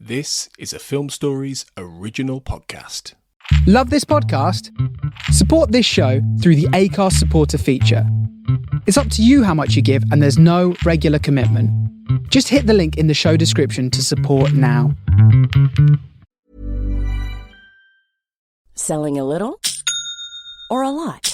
This is a Film Stories original podcast. Love this podcast? Support this show through the Acast supporter feature. It's up to you how much you give, and there's no regular commitment. Just hit the link in the show description to support now. Selling a little or a lot?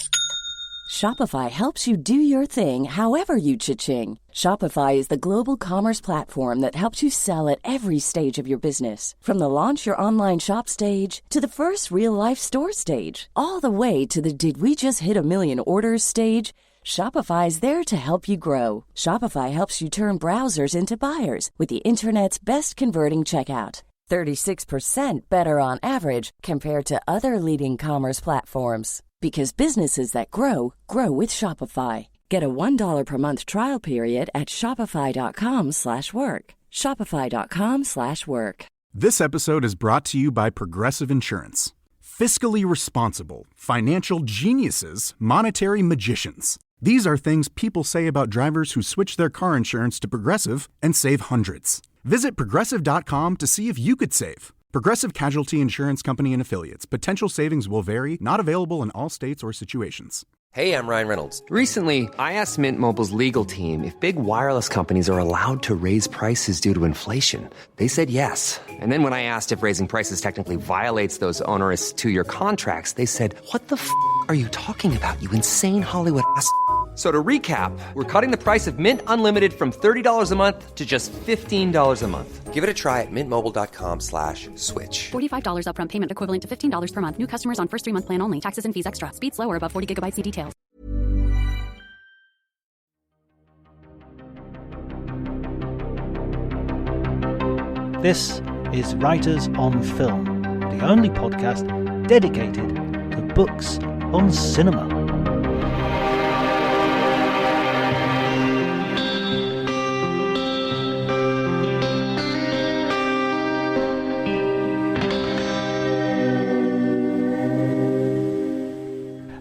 Shopify helps you do your thing however you cha-ching. Shopify is the global commerce platform that helps you sell at every stage of your business. From the launch your online shop stage to the first real-life store stage, all the way to the did we just hit a million orders stage. Shopify's there to help you grow. Shopify helps you turn browsers into buyers with the internet's best converting checkout. 36% better on average compared to other leading commerce platforms. Because businesses that grow, grow with Shopify. Get a $1 per month trial period at shopify.com/work. Shopify.com/work. This episode is brought to you by Progressive Insurance. Fiscally responsible, financial geniuses, monetary magicians. These are things people say about drivers who switch their car insurance to Progressive and save hundreds. Visit Progressive.com to see if you could save. Progressive Casualty Insurance Company and Affiliates. Potential savings will vary, not available in all states or situations. Hey, I'm Ryan Reynolds. Recently, I asked Mint Mobile's legal team if big wireless companies are allowed to raise prices due to inflation. They said yes. And then when I asked if raising prices technically violates those onerous two-year contracts, they said, "What the f*** are you talking about, you insane Hollywood ass?" So to recap, we're cutting the price of Mint Unlimited from $30 a month to just $15 a month. Give it a try at mintmobile.com/switch. $45 upfront payment equivalent to $15 per month. New customers on first 3-month plan only. Taxes and fees extra. Speed slower above 40 gigabytes. See details. This is Writers on Film, the only podcast dedicated to books on cinema.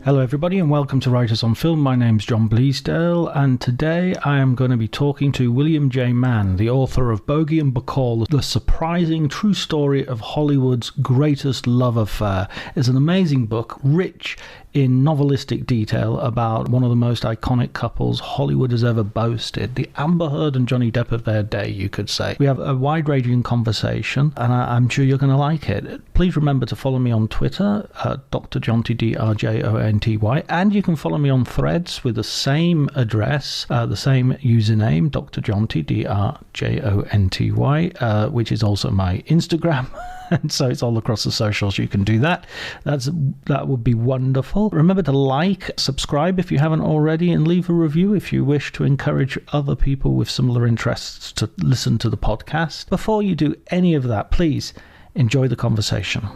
Hello everybody and welcome to Writers on Film. My name's John Bleasdale and today I am going to be talking to William J. Mann, the author of Bogie and Bacall, the surprising true story of Hollywood's greatest love affair. It's an amazing book, rich in novelistic detail about one of the most iconic couples Hollywood has ever boasted, the Amber Heard and Johnny Depp of their day, you could say. We have a wide-ranging conversation and I'm sure you're going to like it. Please remember to follow me on Twitter, Dr. Jonty, DRJONTY, and you can follow me on Threads with the same address, the same username, Dr. Jonty, DRJONTY, which is also my Instagram. And so it's all across the socials. You can do that. That would be wonderful. Remember to like, subscribe if you haven't already, and leave a review if you wish to encourage other people with similar interests to listen to the podcast. Before you do any of that, please enjoy the conversation.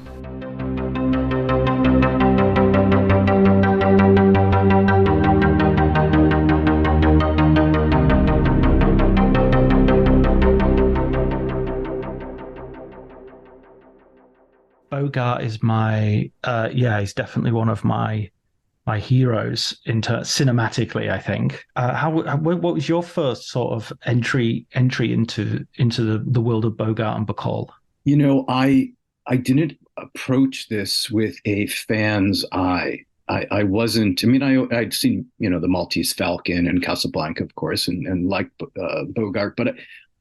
Bogart is my, he's definitely one of my heroes cinematically, I think. What was your first sort of entry into the world of Bogart and Bacall? You know, I didn't approach this with a fan's eye. I wasn't. I mean, I'd seen the Maltese Falcon and Casablanca, of course, and liked Bogart, but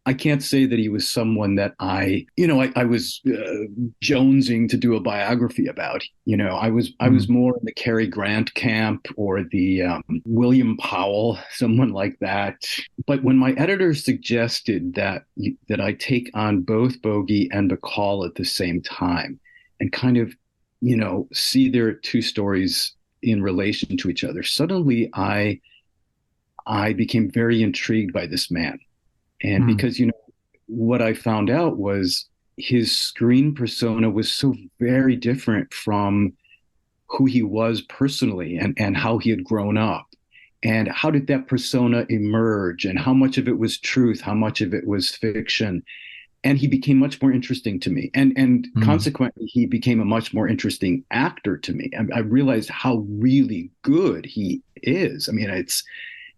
I can't say that he was someone that I was jonesing to do a biography about. I was more in the Cary Grant camp or the William Powell, someone like that. But when my editor suggested that I take on both Bogie and Bacall at the same time and kind of, see their two stories in relation to each other, suddenly I became very intrigued by this man. And because, what I found out was his screen persona was so very different from who he was personally and how he had grown up. And how did that persona emerge and how much of it was truth, how much of it was fiction. And he became much more interesting to me. And consequently, he became a much more interesting actor to me. I realized how really good he is. I mean, it's,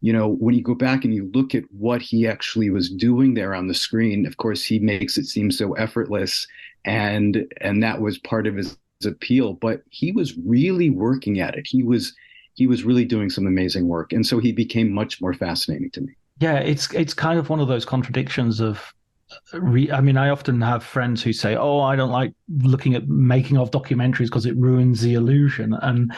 when you go back and you look at what he actually was doing there on the screen, of course, he makes it seem so effortless, and that was part of his appeal. But he was really working at it. He was really doing some amazing work, and so he became much more fascinating to me. Yeah, it's kind of one of those contradictions of. I often have friends who say, "Oh, I don't like looking at making of documentaries because it ruins the illusion." And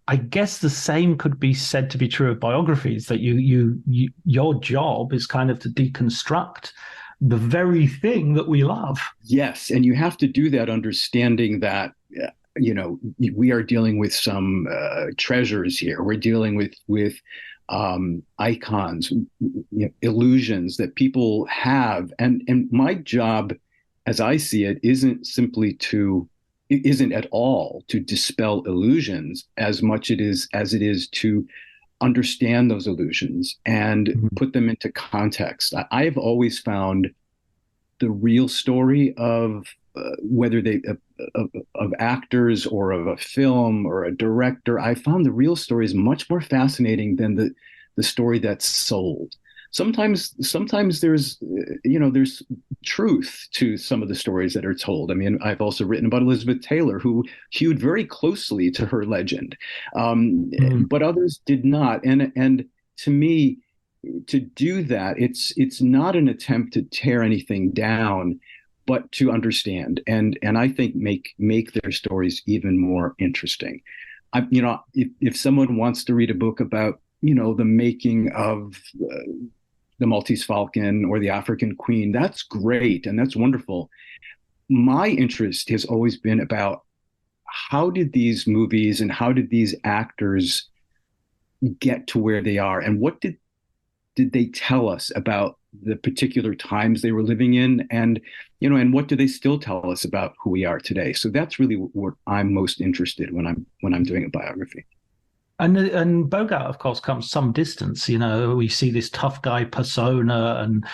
I guess the same could be said to be true of biographies. That your job is kind of to deconstruct the very thing that we love. Yes, and you have to do that understanding that we are dealing with some treasures here. We're dealing with icons, illusions that people have, and my job, as I see it, isn't at all to dispel illusions as much as it is to understand those illusions and put them into context. I've always found the real story of whether of actors or of a film or a director, I found the real story is much more fascinating than the story that's sold. Sometimes there's truth to some of the stories that are told. I mean, I've also written about Elizabeth Taylor, who hewed very closely to her legend, but others did not. And to me, to do that, it's not an attempt to tear anything down, but to understand and I think make their stories even more interesting. If someone wants to read a book about the making of the Maltese Falcon or the African Queen, that's great and that's wonderful. My interest has always been about how did these movies and how did these actors get to where they are, and what did they tell us about the particular times they were living in, and what do they still tell us about who we are today? So that's really what I'm most interested when I'm doing a biography. And Bogart, of course, comes some distance. We see this tough guy persona, and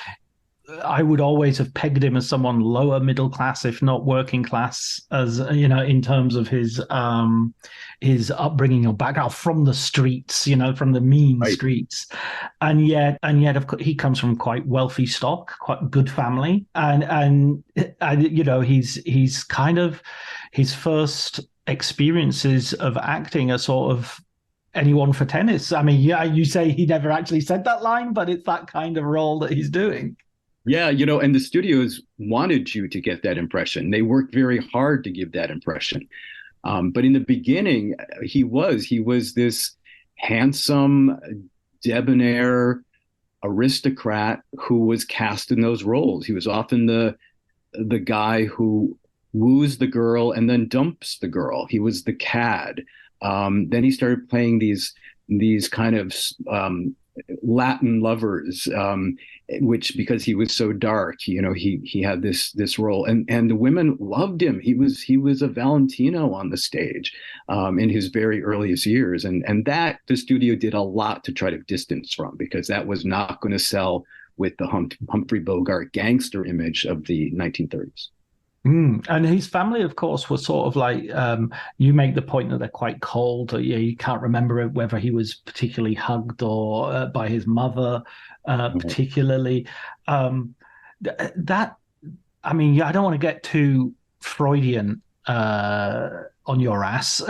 I would always have pegged him as someone lower middle class, if not working class, as in terms of his upbringing or background from the streets, from the mean streets, and yet, of course, he comes from quite wealthy stock, quite good family, and he's kind of his first experiences of acting are sort of anyone for tennis. I mean, yeah, you say he never actually said that line, but it's that kind of role that he's doing. Yeah, and the studios wanted you to get that impression. They worked very hard to give that impression. But in the beginning, he was this handsome, debonair aristocrat who was cast in those roles. He was often the guy who woos the girl and then dumps the girl. He was the cad. Then he started playing these kind of Latin lovers, which, because he was so dark, he had this role, and the women loved him. He was a Valentino on the stage in his very earliest years, and that the studio did a lot to try to distance from, because that was not going to sell with the Humphrey Bogart gangster image of the 1930s. And his family, of course, was sort of like, you make the point that they're quite cold. You can't remember whether he was particularly hugged or by his mother, particularly. I don't want to get too Freudian on your ass,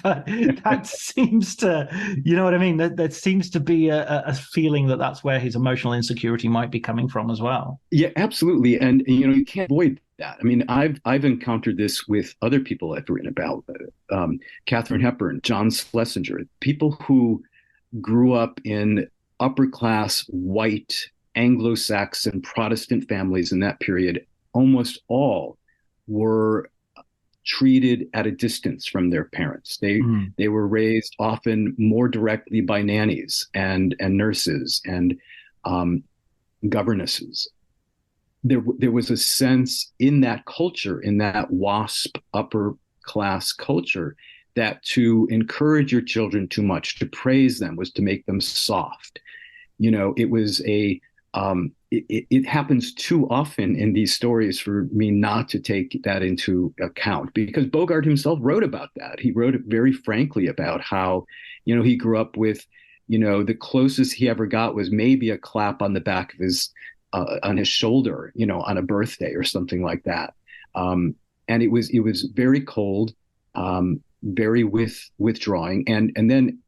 but that seems to, you know what I mean? That seems to be a feeling that's where his emotional insecurity might be coming from as well. Yeah, absolutely. And, you can't avoid that. I mean, I've encountered this with other people I've written about, Katharine Hepburn, John Schlesinger, people who grew up in upper class, white, Anglo-Saxon Protestant families in that period. Almost all were treated at a distance from their parents. They were raised often more directly by nannies and nurses and governesses. There was a sense in that culture, in that WASP upper class culture, that to encourage your children too much, to praise them, was to make them soft. It was it happens too often in these stories for me not to take that into account, because Bogart himself wrote about that. He wrote very frankly about how, he grew up with, the closest he ever got was maybe a clap on the back of on his shoulder, on a birthday or something like that. And it was very cold, very withdrawing. And then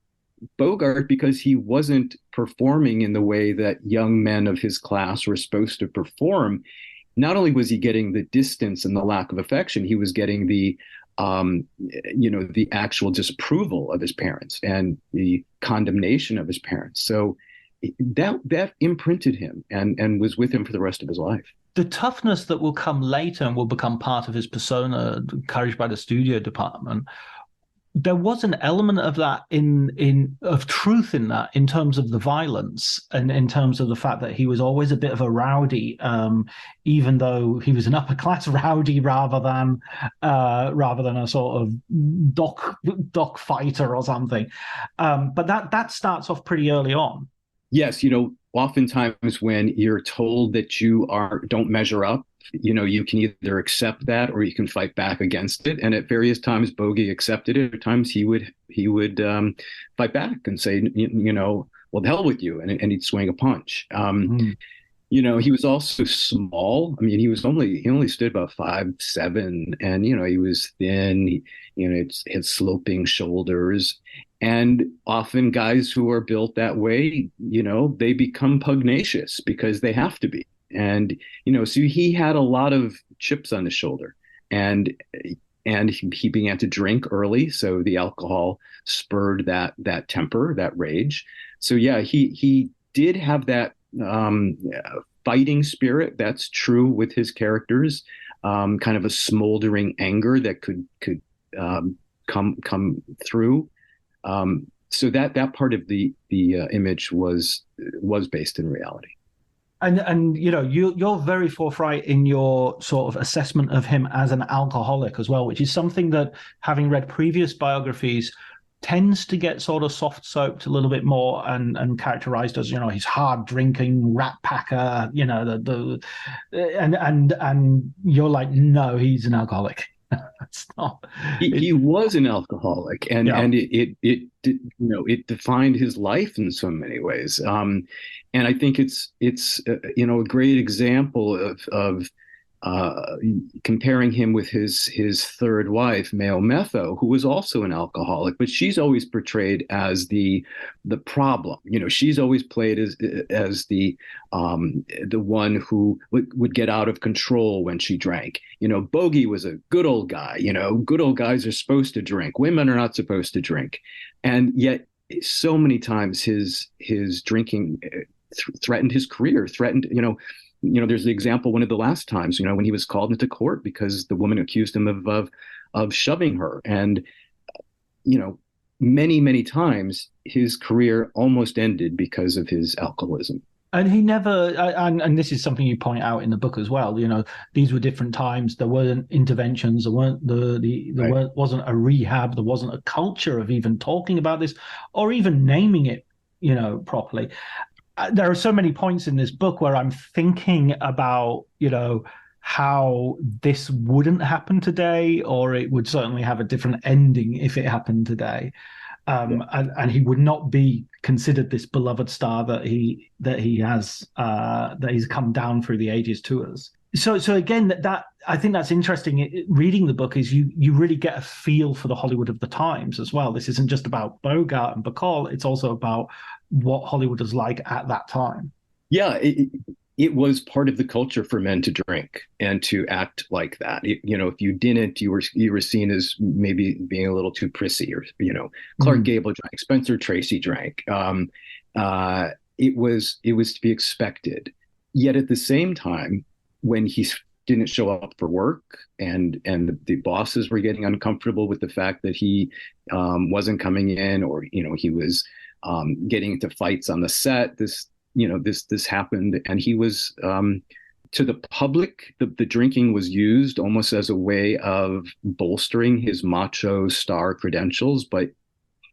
Bogart, because he wasn't performing in the way that young men of his class were supposed to perform, not only was he getting the distance and the lack of affection, he was getting the actual disapproval of his parents and the condemnation of his parents. So that imprinted him and was with him for the rest of his life. The toughness that will come later and will become part of his persona, encouraged by the studio department, there was an element of that of truth in that, in terms of the violence and in terms of the fact that he was always a bit of a rowdy, even though he was an upper class rowdy rather than a sort of dock fighter or something. But that starts off pretty early on. Yes, oftentimes when you're told that you don't measure up, you can either accept that or you can fight back against it. And at various times, Bogie accepted it. At times, he would fight back and say, well, the hell with you, and he'd swing a punch. He was also small. I mean, he only stood about 5'7", and he was thin. He had sloping shoulders. And often guys who are built that way, they become pugnacious because they have to be. And, so he had a lot of chips on his shoulder, and he began to drink early. So the alcohol spurred that temper, that rage. So yeah, he did have that fighting spirit. That's true with his characters, kind of a smoldering anger that could come through. So that part of the image was based in reality. And you're very forthright in your sort of assessment of him as an alcoholic as well, which is something that, having read previous biographies, tends to get sort of soft soaped a little bit more and characterized as, he's hard drinking rat packer, and you're like, no, he's an alcoholic. It's not. He was an alcoholic, and it defined his life in so many ways. And I think it's a great example of comparing him with his third wife, Male Metho, who was also an alcoholic, but she's always portrayed as the problem. She's always played as the one who would get out of control when she drank. Bogie was a good old guy. Good old guys are supposed to drink. Women are not supposed to drink. And yet so many times his drinking threatened his career, there's the example one of the last times, when he was called into court because the woman accused him of shoving her. And, many, many times his career almost ended because of his alcoholism. And he never, and this is something you point out in the book as well, these were different times. There weren't interventions. There weren't wasn't a rehab. There wasn't a culture of even talking about this or even naming it, properly. There are so many points in this book where I'm thinking about, how this wouldn't happen today, or it would certainly have a different ending if it happened today. And he would not be considered this beloved star that he has, that he's come down through the ages to us. So again, that I think that's interesting. Reading the book is you really get a feel for the Hollywood of the times as well. This isn't just about Bogart and Bacall. It's also about what Hollywood was like at that time. Yeah, it was part of the culture for men to drink and to act like that. If you didn't, you were seen as maybe being a little too prissy, or Clark Gable drank, Spencer Tracy drank. It was to be expected. Yet at the same time, when he didn't show up for work and the bosses were getting uncomfortable with the fact that he wasn't coming in, or he was getting into fights on the set, this happened, and he was to the public, the drinking was used almost as a way of bolstering his macho star credentials, but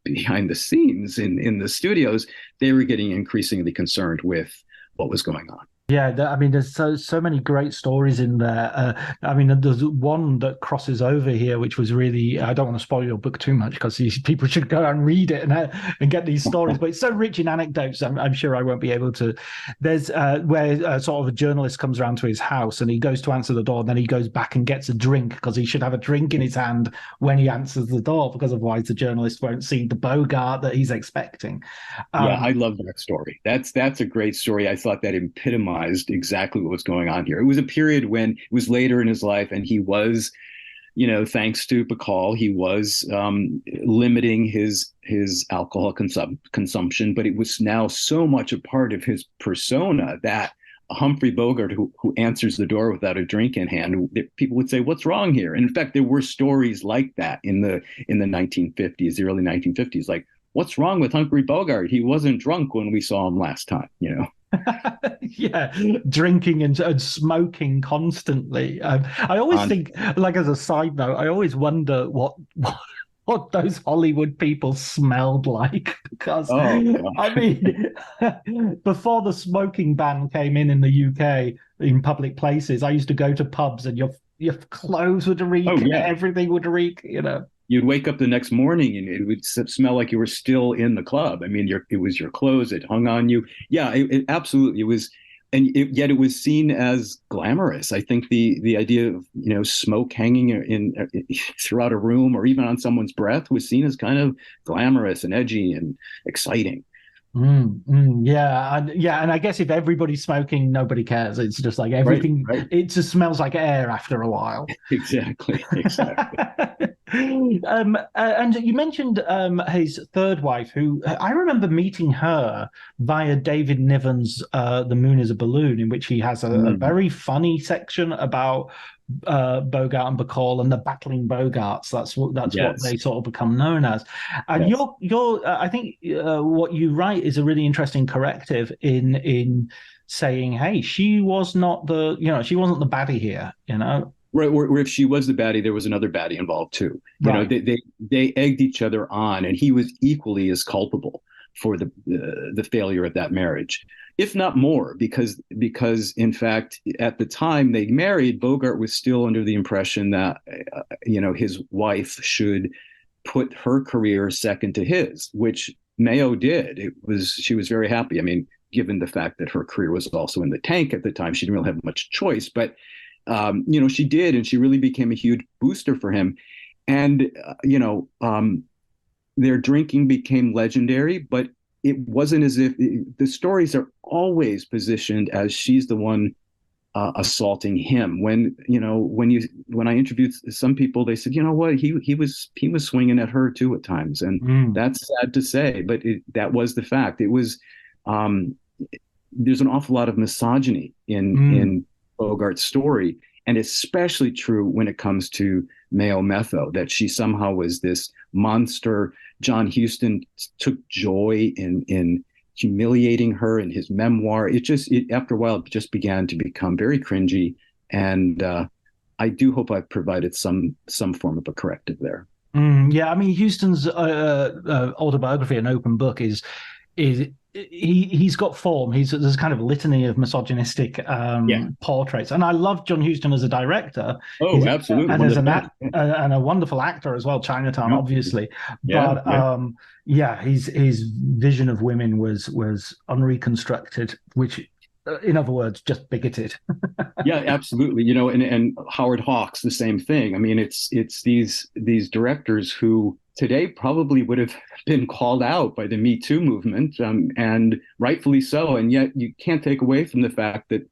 behind the scenes in the studios, they were getting increasingly concerned with what was going on. Yeah, I mean, there's so many great stories in there. I mean, there's one that crosses over here, which was really. I don't want to spoil your book too much because people should go and read it and get these stories. But it's so rich in anecdotes. I'm sure I won't be able to. There's where sort of a journalist comes around to his house and he goes to answer the door, and then he goes back and gets a drink because he should have a drink in his hand when he answers the door, because otherwise the journalist won't see the Bogart that he's expecting. Yeah, I love that story. That's a great story. I thought that epitomized exactly what was going on here. It was a period when it was later in his life, and he was, thanks to Bacall, he was limiting his alcohol consumption, but it was now so much a part of his persona that Humphrey Bogart, who answers the door without a drink in hand, people would say, "What's wrong here?" And in fact, there were stories like that in the 1950s, the early 1950s, like, "What's wrong with Humphrey Bogart? He wasn't drunk when we saw him last time," Yeah, drinking and smoking constantly. I always think, like, as a side note, I always wonder what those Hollywood people smelled like, because I mean, before the smoking ban came in the UK in public places, I used to go to pubs and your clothes would reek, everything would reek, You'd wake up the next morning and it would smell like you were still in the club. I mean, it was your clothes, it hung on you. Yeah, it absolutely, it was, yet it was seen as glamorous. I think the idea of, smoke hanging throughout a room or even on someone's breath was seen as kind of glamorous and edgy and exciting. Yeah, and I guess if everybody's smoking, nobody cares. It's just like everything. Right. It just smells like air after a while. Exactly. And you mentioned his third wife, who I remember meeting her via David Niven's "The Moon Is a Balloon," in which he has a very funny section about Bogart and Bacall and the battling Bogarts. That's what they sort of become known as. And I think what you write is a really interesting corrective in saying, hey, she was not she wasn't the baddie here, Right, or if she was the baddie, there was another baddie involved too. They egged each other on, and he was equally as culpable for the failure of that marriage, if not more, because in fact at the time they married, Bogart was still under the impression that his wife should put her career second to his, which Mayo did. She was very happy. I mean, given the fact that her career was also in the tank at the time, she didn't really have much choice, but she did, and she really became a huge booster for him. And, their drinking became legendary, but it wasn't as if the stories are always positioned as she's the one assaulting him. When I interviewed some people, they said, he was swinging at her too at times. And that's sad to say, but that was the fact. It was, there's an awful lot of misogyny in Bogart's story, and especially true when it comes to Mayo Metho, that she somehow was this monster. John Huston took joy in humiliating her in his memoir. After a while, it just began to become very cringy, and I do hope I've provided some form of a corrective there. Yeah, I mean, Huston's autobiography, An Open Book, is he's got form. There's kind of a litany of misogynistic portraits, and I love John Huston as a director. Oh, absolutely, and as and a wonderful actor as well. Chinatown, obviously, but his vision of women was unreconstructed, which, in other words, just bigoted. Yeah, absolutely. And Howard Hawks, the same thing. I mean, it's these directors who today probably would have been called out by the Me Too movement, and rightfully so. And yet you can't take away from the fact that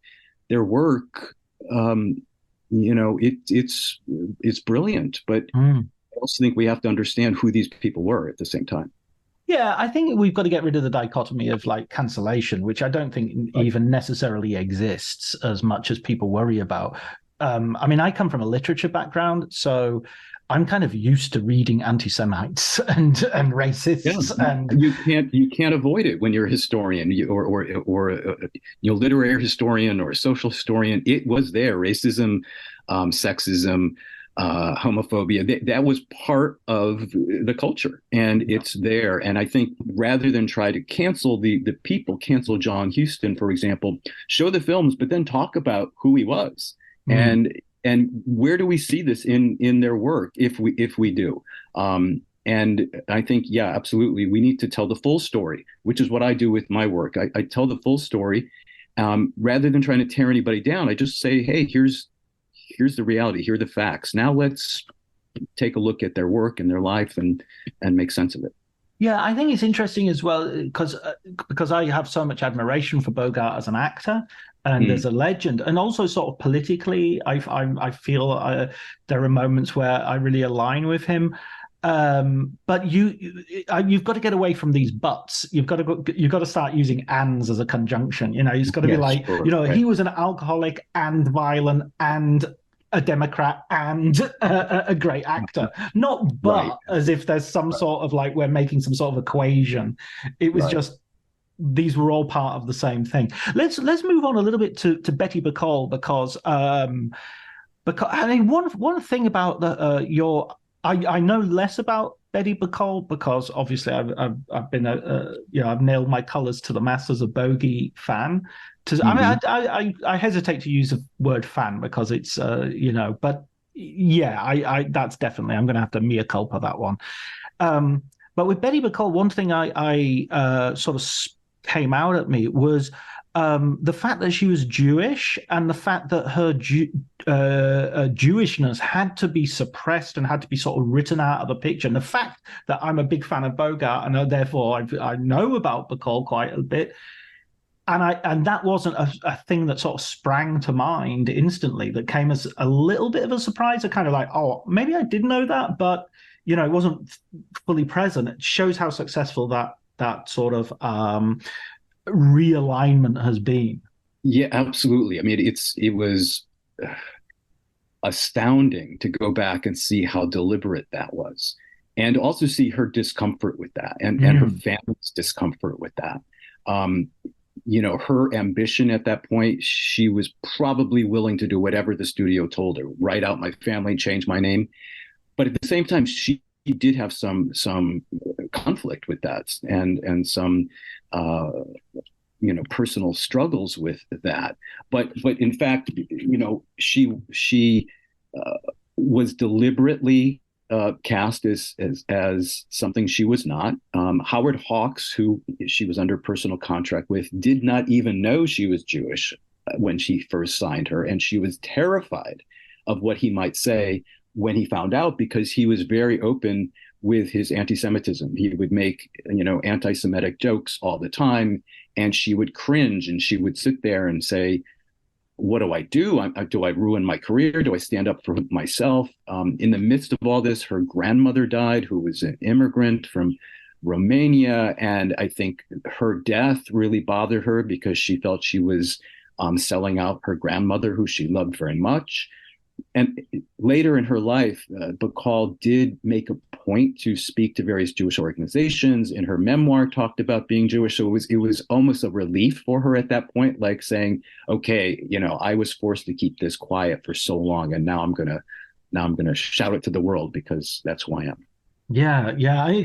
their work, it's brilliant. But I also think we have to understand who these people were at the same time. Yeah, I think we've got to get rid of the dichotomy of like cancellation, which I don't think even necessarily exists as much as people worry about. I mean, I come from a literature background, so I'm kind of used to reading anti-Semites and racists, and you can't avoid it when you're a historian or literary historian or a social historian. It was there: racism, sexism, homophobia. That was part of the culture, and it's there. And I think rather than try to cancel the people, cancel John Huston, for example, show the films, but then talk about who he was, and where do we see this in their work if we do. And I think, yeah, absolutely, we need to tell the full story, which is what I do with my work. I tell the full story rather than trying to tear anybody down. I just say, hey, here's the reality. Here are the facts. Now let's take a look at their work and their life and make sense of it. Yeah, I think it's interesting as well because I have so much admiration for Bogart as an actor and as a legend, and also sort of politically, I feel there are moments where I really align with him. But you've got to get away from these buts. You've got to start using ands as a conjunction. It's got to be like, sure, right. He was an alcoholic and violent and a Democrat and a great actor, not but right. As if there's some sort of like we're making some sort of equation. It was just these were all part of the same thing. Let's move on a little bit to Betty Bacall because I mean one thing about I know less about Betty Bacall because obviously I've been I've nailed my colors to the mast as a Bogie fan. I mean, I hesitate to use the word fan because it's but yeah, I that's definitely I'm going to have to mea culpa that one. But with Betty Bacall, one thing I sort of came out at me was the fact that she was Jewish and the fact that her Jewishness had to be suppressed and had to be sort of written out of the picture. And the fact that I'm a big fan of Bogart and therefore I know about Bacall quite a bit. And that wasn't a thing that sort of sprang to mind instantly. That came as a little bit of a surprise. A kind of like, oh, maybe I did know that, but it wasn't fully present. It shows how successful that sort of realignment has been. Yeah, absolutely. I mean, it was astounding to go back and see how deliberate that was, and also see her discomfort with that, and her family's discomfort with that. Her ambition at that point, she was probably willing to do whatever the studio told her, write out my family, change my name. But at the same time, she did have some conflict with that and some, personal struggles with that. But in fact, she was deliberately cast as something she was not. Howard Hawks, who she was under personal contract with, did not even know she was Jewish when she first signed her, and she was terrified of what he might say when he found out, because he was very open with his anti-Semitism. He would make anti-Semitic jokes all the time, and she would cringe and she would sit there and say, what do I do? Do I ruin my career? Do I stand up for myself? In the midst of all this, her grandmother died, who was an immigrant from Romania. And I think her death really bothered her because she felt she was selling out her grandmother, who she loved very much. And later in her life, Bacall did make a point to speak to various Jewish organizations. In her memoir, talked about being Jewish. So it was almost a relief for her at that point, like saying, "Okay, I was forced to keep this quiet for so long, and now I'm gonna shout it to the world because that's who I am." Yeah.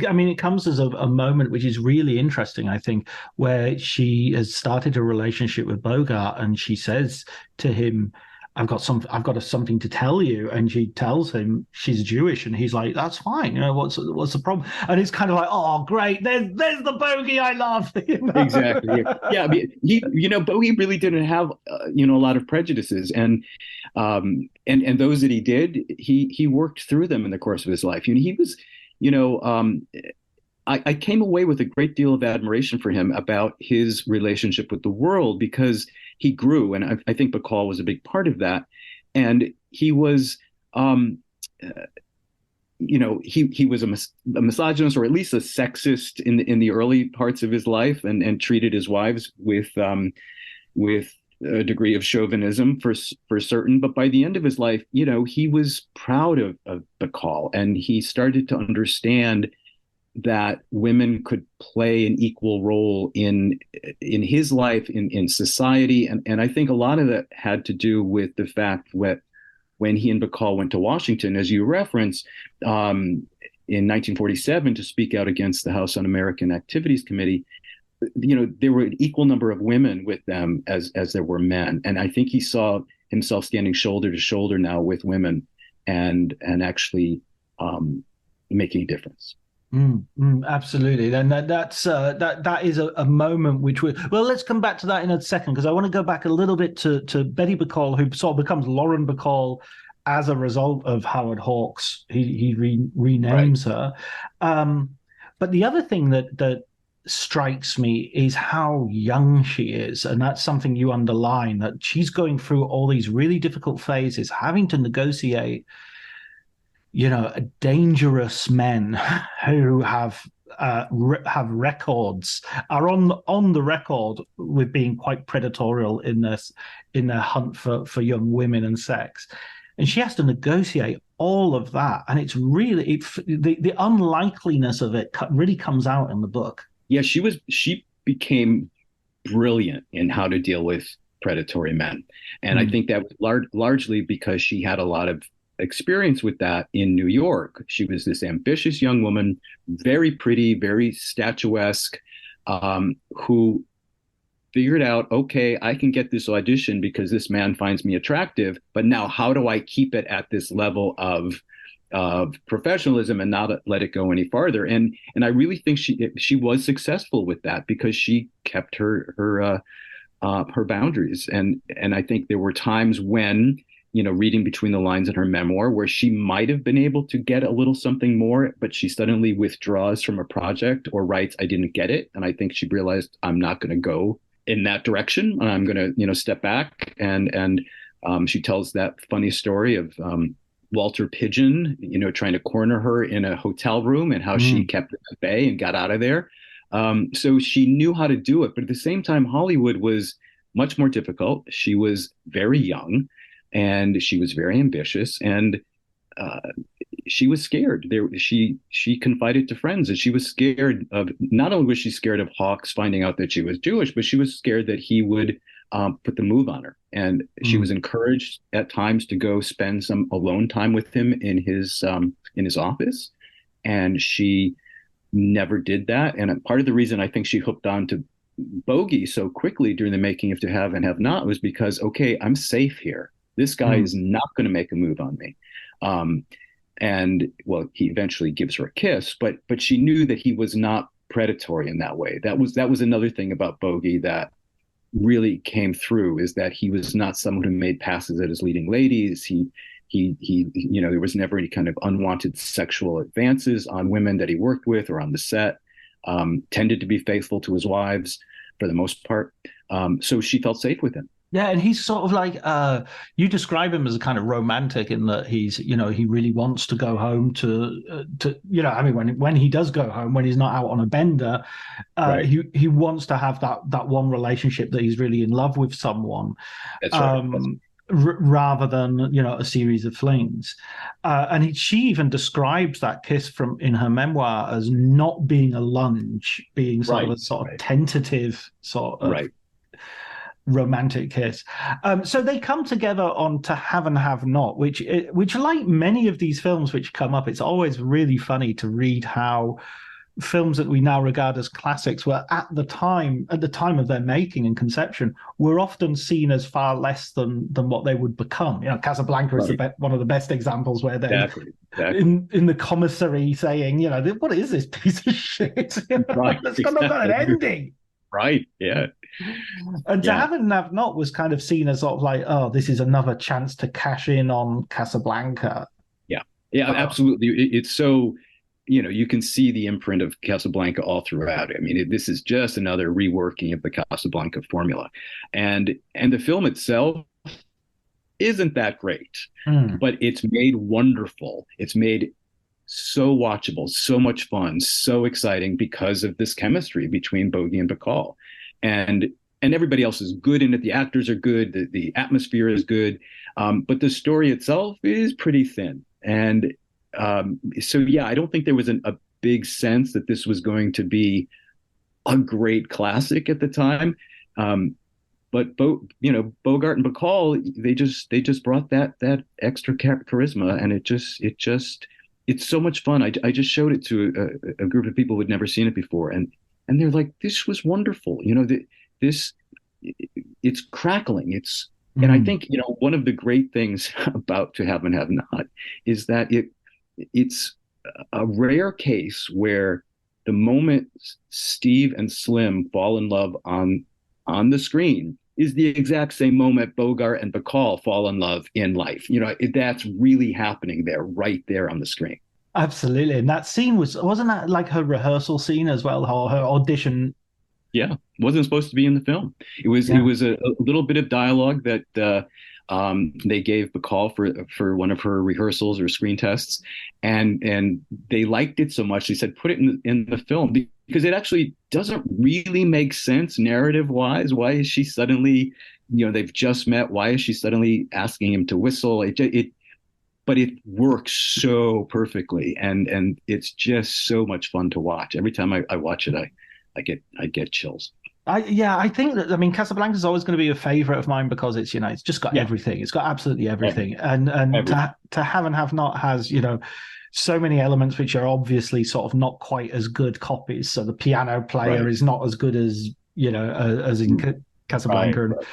I mean, it comes as a moment which is really interesting, I think, where she has started a relationship with Bogart, and she says to him, I've got something to tell you, and she tells him she's Jewish, and he's like, "That's fine. What's the problem?" And it's kind of like, "Oh, great! There's the Bogie I love." Exactly. Yeah. I mean, Bogie really didn't have a lot of prejudices, and those that he did, he worked through them in the course of his life. He was, I came away with a great deal of admiration for him about his relationship with the world, because he grew, and I think Bacall was a big part of that. And he was, he was a misogynist, or at least a sexist in the early parts of his life, and treated his wives with a degree of chauvinism for certain. But by the end of his life, he was proud of Bacall, and he started to understand that women could play an equal role in his life, in society. And I think a lot of that had to do with the fact that when he and Bacall went to Washington, as you reference, in 1947 to speak out against the House Un-American Activities Committee, there were an equal number of women with them as there were men. And I think he saw himself standing shoulder to shoulder now with women and actually making a difference. Absolutely. And that is a moment which let's come back to that in a second, because I want to go back a little bit to Betty Bacall, who sort of becomes Lauren Bacall as a result of Howard Hawks. He renames her. But the other thing that strikes me is how young she is, and that's something you underline, that she's going through all these really difficult phases, having to negotiate dangerous men who have records, are on the record with being quite predatorial in their hunt for young women and sex, and she has to negotiate all of that, and it's really the unlikeliness of it really comes out in the book. Yeah, she became brilliant in how to deal with predatory men, and I think that was largely because she had a lot of experience with that in New York. She was this ambitious young woman, very pretty, very statuesque, who figured out, okay, I can get this audition because this man finds me attractive, but now how do I keep it at this level of professionalism and not let it go any farther? And I really think she was successful with that because she kept her boundaries. And I think there were times when, reading between the lines in her memoir, where she might have been able to get a little something more, but she suddenly withdraws from a project or writes, I didn't get it. And I think she realized, I'm not going to go in that direction. And I'm going to, step back. And she tells that funny story of Walter Pidgeon, trying to corner her in a hotel room and how she kept it at bay and got out of there. So she knew how to do it. But at the same time, Hollywood was much more difficult. She was very young. And she was very ambitious, and she was scared. She confided to friends that she was scared of. Not only was she scared of Hawks finding out that she was Jewish, but she was scared that he would put the move on her. And she was encouraged at times to go spend some alone time with him in his office, and she never did that. And part of the reason I think she hooked on to Bogie so quickly during the making of To Have and Have Not was because, okay, I'm safe here. This guy is not going to make a move on me. And well, he eventually gives her a kiss, but she knew that he was not predatory in that way. That was another thing about Bogie that really came through, is that he was not someone who made passes at his leading ladies. He there was never any kind of unwanted sexual advances on women that he worked with or on the set. Tended to be faithful to his wives for the most part. So she felt safe with him. Yeah, and he's sort of like, you describe him as a kind of romantic in that he's, he really wants to go home to when he does go home, when he's not out on a bender, right. he wants to have that one relationship that he's really in love with someone. That's right. Rather than, a series of flings. And she even describes that kiss in her memoir as not being a lunge, being sort of tentative sort of romantic kiss. So they come together on To Have and Have Not, which like many of these films which come up, it's always really funny to read how films that we now regard as classics were at the time of their making and conception were often seen as far less than what they would become. Casablanca is one of the best examples, where they in the commissary saying, what is this piece of shit? It's not got an ending. Right. Yeah. And To Have and Have Not was kind of seen as sort of like, oh, this is another chance to cash in on Casablanca. Yeah, absolutely. It's so, you can see the imprint of Casablanca all throughout. I mean, this is just another reworking of the Casablanca formula. And the film itself isn't that great, but it's made wonderful. It's made so watchable, so much fun, so exciting because of this chemistry between Bogie and Bacall. And everybody else is good in it. The actors are good. The atmosphere is good. But the story itself is pretty thin. And I don't think there was a big sense that this was going to be a great classic at the time. Bogart and Bacall, they just brought that extra charisma, and it's so much fun. I just showed it to a group of people who had never seen it before, and they're like, this was wonderful. This it's crackling. And I think, one of the great things about To Have and Have Not is that it's a rare case where the moment Steve and Slim fall in love on the screen is the exact same moment Bogart and Bacall fall in love in life. That's really happening there, right there on the screen. Absolutely. And that scene wasn't that like her rehearsal scene as well, her audition? Yeah, wasn't supposed to be in the film. It was a little bit of dialogue that they gave Bacall for one of her rehearsals or screen tests, and they liked it so much they said put it in the film, because it actually doesn't really make sense narrative wise. Why is she suddenly, they've just met, why is she suddenly asking him to whistle? But it works so perfectly, and it's just so much fun to watch. Every time I watch it, I get chills. I think that, Casablanca is always going to be a favorite of mine because it's just got everything. It's got absolutely everything. And everything. To Have and Have Not has so many elements which are obviously sort of not quite as good copies. So the piano player is not as good as as in Casablanca. Right.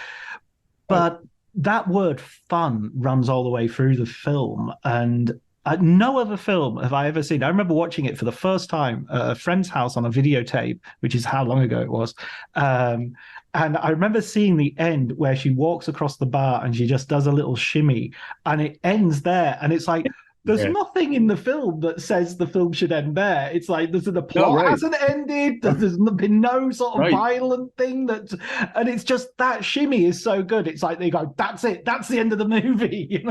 But that word fun runs all the way through the film, and no other film have I ever seen. I remember watching it for the first time at a friend's house on a videotape, which is how long ago it was. And I remember seeing the end where she walks across the bar and she just does a little shimmy, and it ends there. And it's like, there's nothing in the film that says the film should end there. It's like the plot hasn't ended. There's been no sort of violent thing and it's just that shimmy is so good. It's like they go, that's it. That's the end of the movie.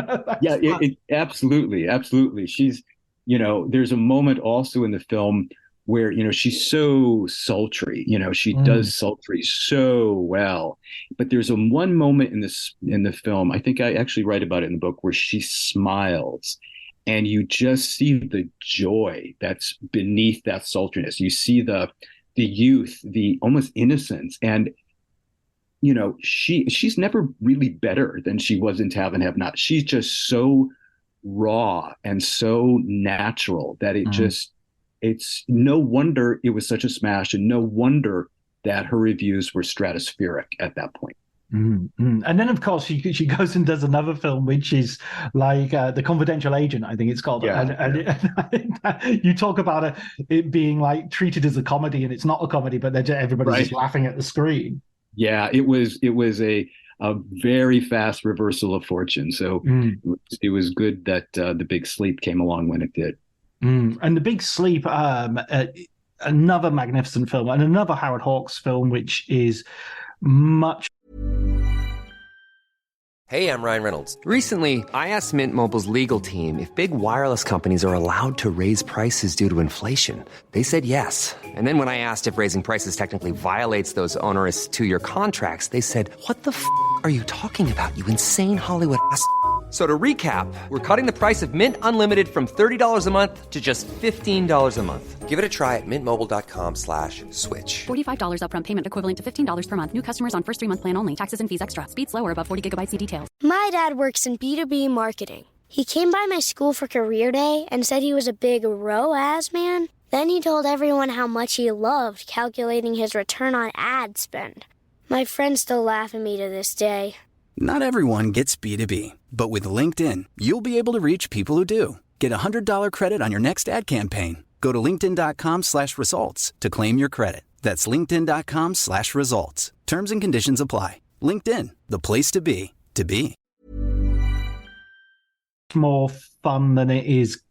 Absolutely. She's, there's a moment also in the film where, she's so sultry. She does sultry so well. But there's one moment in the film, I think I actually write about it in the book, where she smiles. And you just see the joy that's beneath that sultriness. You see the youth, the almost innocence. And, she's never really better than she was in To Have and Have Not. She's just so raw and so natural that it's no wonder it was such a smash, and no wonder that her reviews were stratospheric at that point. Mm-hmm. And then, of course, she goes and does another film, which is like The Confidential Agent, I think it's called. And you talk about it being like treated as a comedy, and it's not a comedy, but everybody's just laughing at the screen. Yeah, it was a very fast reversal of fortune. So it was good that The Big Sleep came along when it did. And The Big Sleep, another magnificent film, and another Howard Hawks film, which is much. Hey, I'm Ryan Reynolds. Recently, I asked Mint Mobile's legal team if big wireless companies are allowed to raise prices due to inflation. They said yes. And then when I asked if raising prices technically violates those onerous 2-year contracts, they said, "What the f*** are you talking about, you insane Hollywood ass?" So to recap, we're cutting the price of Mint Unlimited from $30 a month to just $15 a month. Give it a try at mintmobile.com/switch. $45 upfront payment equivalent to $15 per month. New customers on first 3-month plan only. Taxes and fees extra. Speed slower above 40 gigabytes. See details. My dad works in B2B marketing. He came by my school for career day and said he was a big ROAS man. Then he told everyone how much he loved calculating his return on ad spend. My friends still laugh at me to this day. Not everyone gets B2B, but with LinkedIn, you'll be able to reach people who do. Get a $100 credit on your next ad campaign. Go to linkedin.com/results to claim your credit. That's linkedin.com/results. Terms and conditions apply. LinkedIn, the place to be, to be. More fun than it is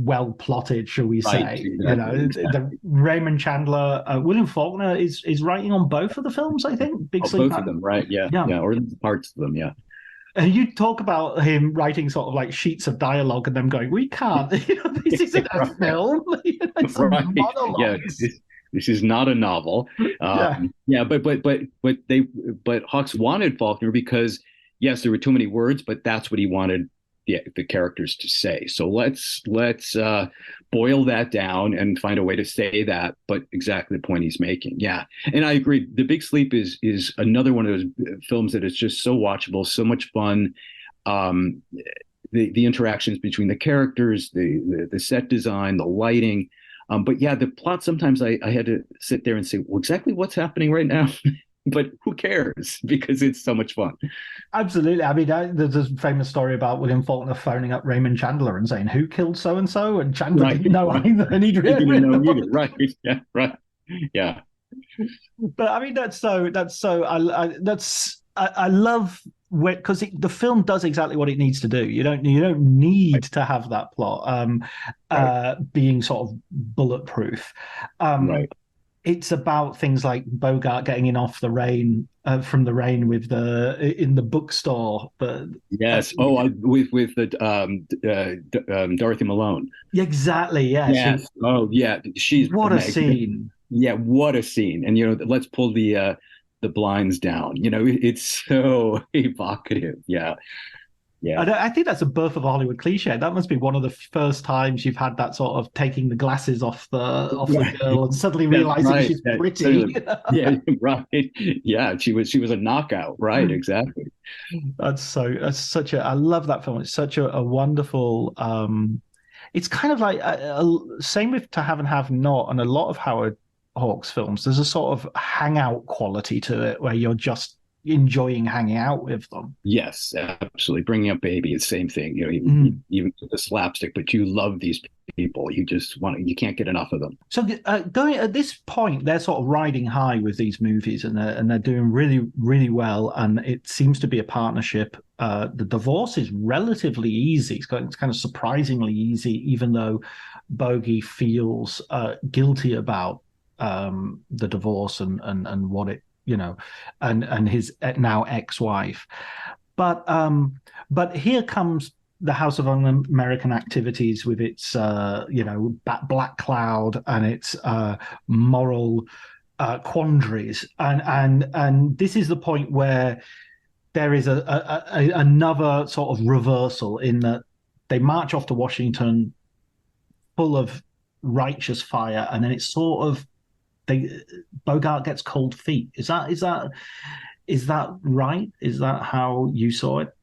well plotted, shall we say? Right, exactly. The Raymond Chandler, William Faulkner is writing on both of the films, I think. Big Sleep. Both of them, right? Yeah, or parts of them, yeah. And you talk about him writing sort of like sheets of dialogue and them going, "We can't. This isn't a film. It's a monologue." Yeah, this is not a novel. But Hawks wanted Faulkner because yes, there were too many words, but that's what he wanted the characters to say. So let's boil that down and find a way to say that, but exactly the point he's making. Yeah, and I agree. The Big Sleep is another one of those films that is just so watchable, so much fun. The interactions between the characters, the set design, the lighting. But yeah, the plot, sometimes I had to sit there and say, well, exactly what's happening right now? But who cares? Because it's so much fun. Absolutely. I mean, there's a famous story about William Faulkner phoning up Raymond Chandler and saying, "Who killed so and so?" And Chandler didn't know either, and he'd written the book. Right? Yeah, right. Yeah. But I mean, I love, because the film does exactly what it needs to do. You don't need to have that plot being sort of bulletproof. Right. It's about things like Bogart getting in off the rain from the rain in the bookstore. But yes, with the Dorothy Malone. Exactly. Yes. Yes. She's what a scene. Yeah, what a scene. And let's pull the blinds down. It's so evocative. Yeah. Yeah. I think that's a birth of a Hollywood cliche. That must be one of the first times you've had that sort of taking the glasses off the girl and suddenly realizing she's pretty. Yeah, right. Yeah, she was a knockout. Right, exactly. I love that film. It's such a wonderful. It's kind of like same with To Have and Have Not, and a lot of Howard Hawks films. There's a sort of hangout quality to it where you're just enjoying hanging out with them. Yes, absolutely. Bringing Up Baby is the same thing. Even with the slapstick, but you love these people. You can't get enough of them. So going at this point, they're sort of riding high with these movies, and they're doing really, really well. And it seems to be a partnership. The divorce is relatively easy. It's kind of surprisingly easy, even though Bogie feels guilty about the divorce and what it, and his now ex-wife. But here comes the House of Un-American Activities with its Black Cloud and its moral quandaries, and this is the point where there is another sort of reversal in that they march off to Washington full of righteous fire, and then it's sort of Bogart gets cold feet. Is that right? Is that how you saw it?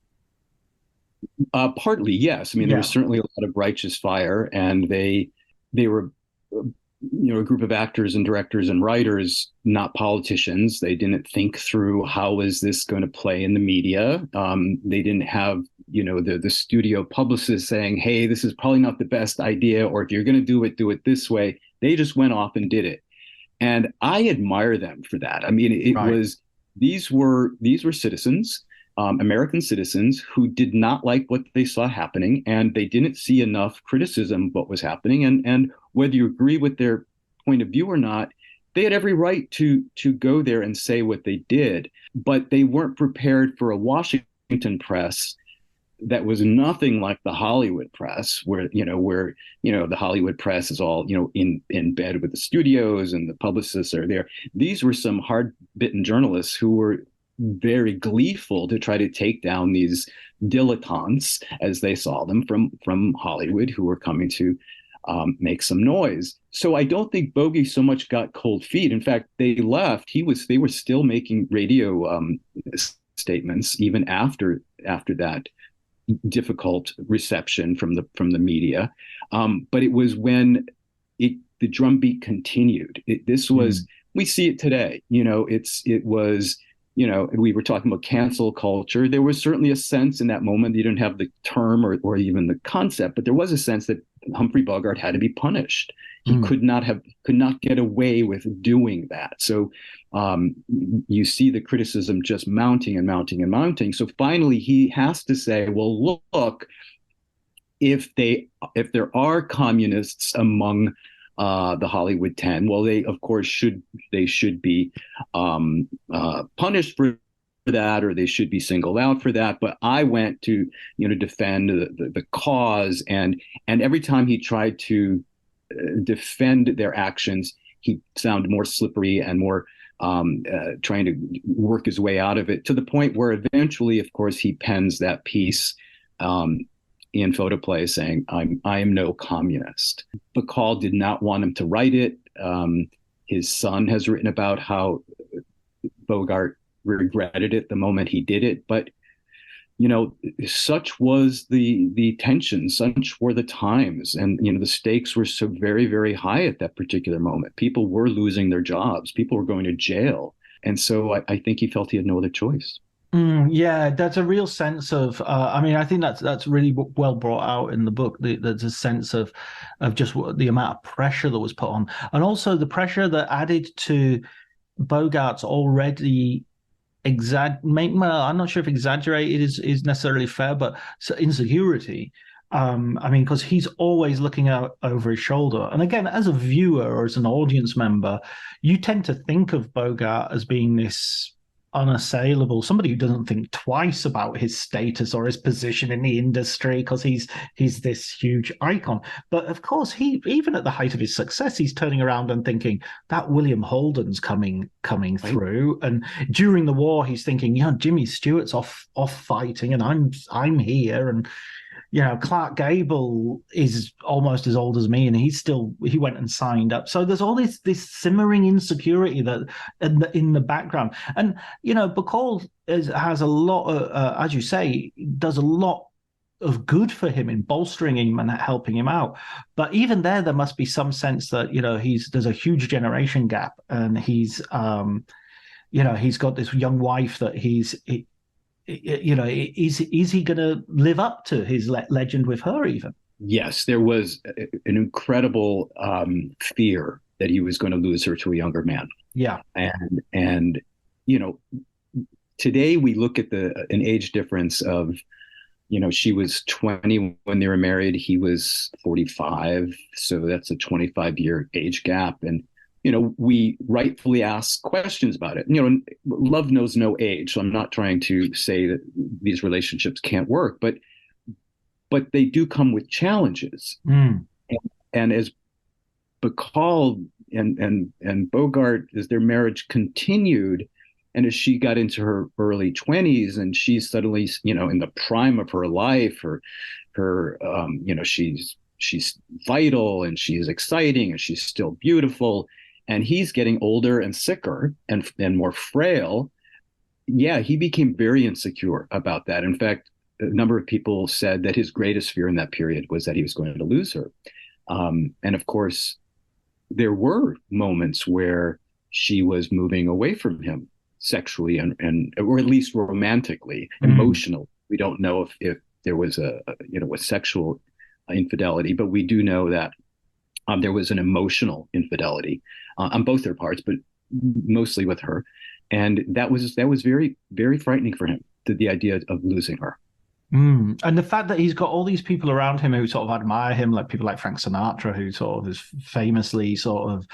Partly, yes. I mean, there was certainly a lot of righteous fire, and they were, a group of actors and directors and writers, not politicians. They didn't think through how is this going to play in the media. They didn't have, the studio publicist saying, "Hey, this is probably not the best idea," or "If you're going to do it this way." They just went off and did it. And I admire them for that. I mean, these were citizens, American citizens, who did not like what they saw happening, and they didn't see enough criticism of what was happening. And whether you agree with their point of view or not, they had every right to go there and say what they did. But they weren't prepared for a Washington press that was nothing like the Hollywood press, where the Hollywood press is all in bed with the studios and the publicists are there. These were some hard-bitten journalists who were very gleeful to try to take down these dilettantes, as they saw them, from Hollywood, who were coming to make some noise. So I don't think Bogie so much got cold feet. In fact, they left. They were still making radio statements even after that difficult reception from the media, but it was when the drumbeat continued. This was we see it today. It was we were talking about cancel culture. There was certainly a sense in that moment. You didn't have the term or even the concept, but there was a sense that Humphrey Bogart had to be punished. He could not get away with doing that. So you see the criticism just mounting and mounting and mounting. So finally, he has to say, "Well, look, if there are communists among the Hollywood 10, well, they of course should be punished for that, or they should be singled out for that. But I went to defend the cause, and every time he tried to defend their actions, he sounded more slippery and more trying to work his way out of it, to the point where eventually, of course, he pens that piece in photoplay saying, I am no communist. Bacall did not want him to write it. His son has written about how Bogart regretted it the moment he did it. But, such was the tension, such were the times. And, the stakes were so very, very high at that particular moment. People were losing their jobs. People were going to jail. And so I think he felt he had no other choice. Yeah, that's a real sense of. I think that's really well brought out in the book. There's a sense of just the amount of pressure that was put on, and also the pressure that added to Bogart's already I'm not sure if exaggerated is necessarily fair, but insecurity. Because he's always looking out over his shoulder. And again, as a viewer or as an audience member, you tend to think of Bogart as being this unassailable, somebody who doesn't think twice about his status or his position in the industry because he's this huge icon. But of course, he, even at the height of his success, he's turning around and thinking that William Holden's coming through. And during the war, he's thinking, Jimmy Stewart's off fighting, and I'm here. And Clark Gable is almost as old as me, and he went and signed up. So there's all this simmering insecurity that in the background. And, Bacall has a lot of, as you say, does a lot of good for him in bolstering him and helping him out. But even there must be some sense that, there's a huge generation gap, and he's got this young wife that is he going to live up to his legend with her even? Yes, there was an incredible fear that he was going to lose her to a younger man. Yeah. And today we look at an age difference of, she was 20 when they were married. He was 45. So that's a 25-year age gap. And we rightfully ask questions about it. Love knows no age. So I'm not trying to say that these relationships can't work, but they do come with challenges. And as Bacall and Bogart, as their marriage continued, and as she got into her early 20s, and she's suddenly, in the prime of her life, she's vital and she's exciting and she's still beautiful. And he's getting older and sicker and more frail. Yeah, he became very insecure about that. In fact, a number of people said that his greatest fear in that period was that he was going to lose her. And of course, there were moments where she was moving away from him sexually and or at least romantically, emotionally. We don't know if there was a sexual infidelity, but we do know that there was an emotional infidelity on both their parts, but mostly with her. And that was very, very frightening for him, the idea of losing her. And the fact that he's got all these people around him who sort of admire him, like people like Frank Sinatra, who sort of is famously sort of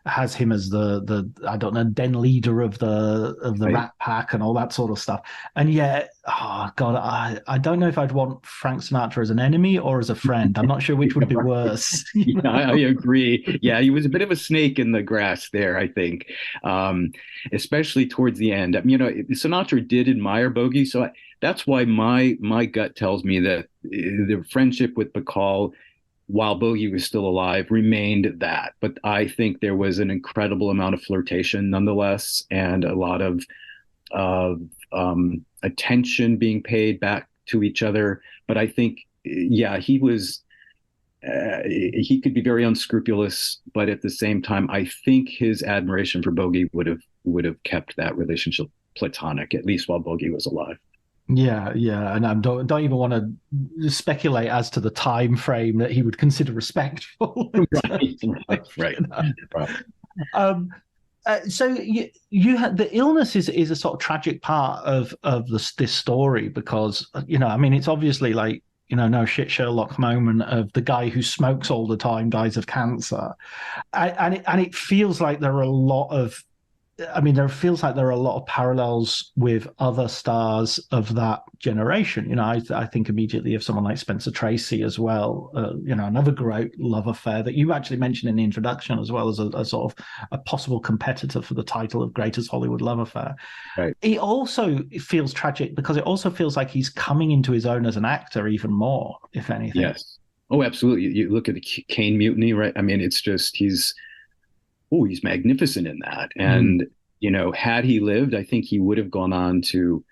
has him as the I don't know, den leader of the right. Rat Pack and all that sort of stuff. And yet, oh God, I don't know if I'd want Frank Sinatra as an enemy or as a friend. I'm not sure which would be worse. Yeah, I agree. Yeah, he was a bit of a snake in the grass there, I think, especially towards the end. Sinatra did admire Bogie, so that's why my gut tells me that the friendship with Bacall, while Bogie was still alive, remained that. But I think there was an incredible amount of flirtation nonetheless, and a lot of attention being paid back to each other. But I think, yeah, he could be very unscrupulous, but at the same time, I think his admiration for Bogie would have kept that relationship platonic, at least while Bogie was alive. Yeah, and I don't even want to speculate as to the time frame that he would consider respectful. Right. So you had the illness is a sort of tragic part of this story because it's obviously like no shit Sherlock moment of the guy who smokes all the time dies of cancer, and it feels like there are a lot of I mean, there feels like there are a lot of parallels with other stars of that generation. You know, I think immediately of someone like Spencer Tracy as well. You know, another great love affair that you actually mentioned in the introduction, as well as a sort of a possible competitor for the title of greatest Hollywood love affair. Right. It feels tragic because it also feels like he's coming into his own as an actor even more, if anything. Yes. Oh, absolutely. You look at the Caine Mutiny, right? I mean, it's just he's magnificent in that. And you know, had he lived, I think he would have gone on to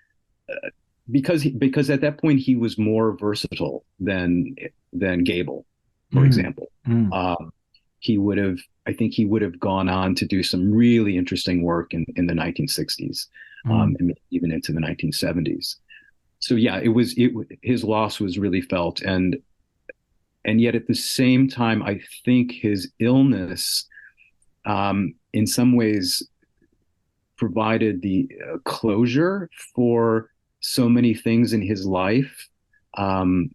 because at that point he was more versatile than Gable, for example. He would have, I think he would have gone on to do some really interesting work in the 1960s, and even into the 1970s. So yeah, his loss was really felt, and yet at the same time, I think his illness, in some ways, provided the closure for so many things in his life, and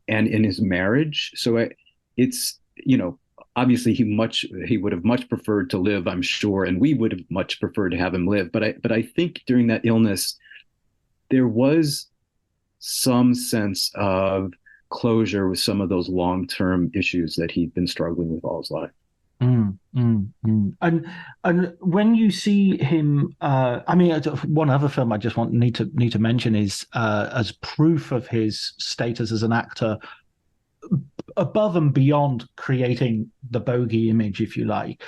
in his marriage. So it's, you know, obviously he would have much preferred to live, I'm sure, and we would have much preferred to have him live. But I think during that illness, there was some sense of closure with some of those long-term issues that he'd been struggling with all his life. And when you see him, I mean, one other film I just need to mention is as proof of his status as an actor, above and beyond creating the Bogie image, if you like,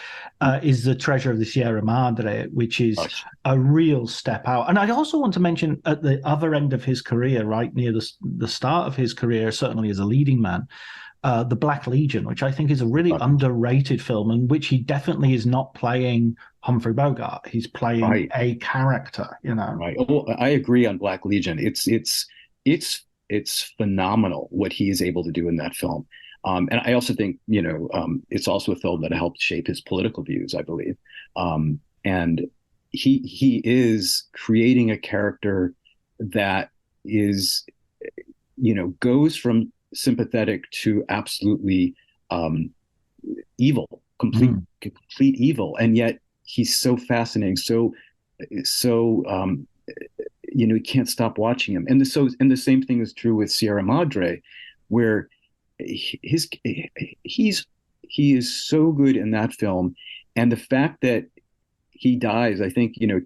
is The Treasure of the Sierra Madre, which is a real step out. And I also want to mention at the other end of his career, right near the start of his career, certainly as a leading man, The Black Legion, which I think is a really underrated film, in which he definitely is not playing Humphrey Bogart. He's playing a character, you know. Right. Oh, I agree on Black Legion. It's phenomenal what he is able to do in that film. And I also think, you know, it's also a film that helped shape his political views, I believe. And he is creating a character that is, you know, goes from sympathetic to absolutely evil, complete evil. And yet he's so fascinating, so you know, you can't stop watching him. And the same thing is true with Sierra Madre, where he is so good in that film. And the fact that he dies, I think, you know,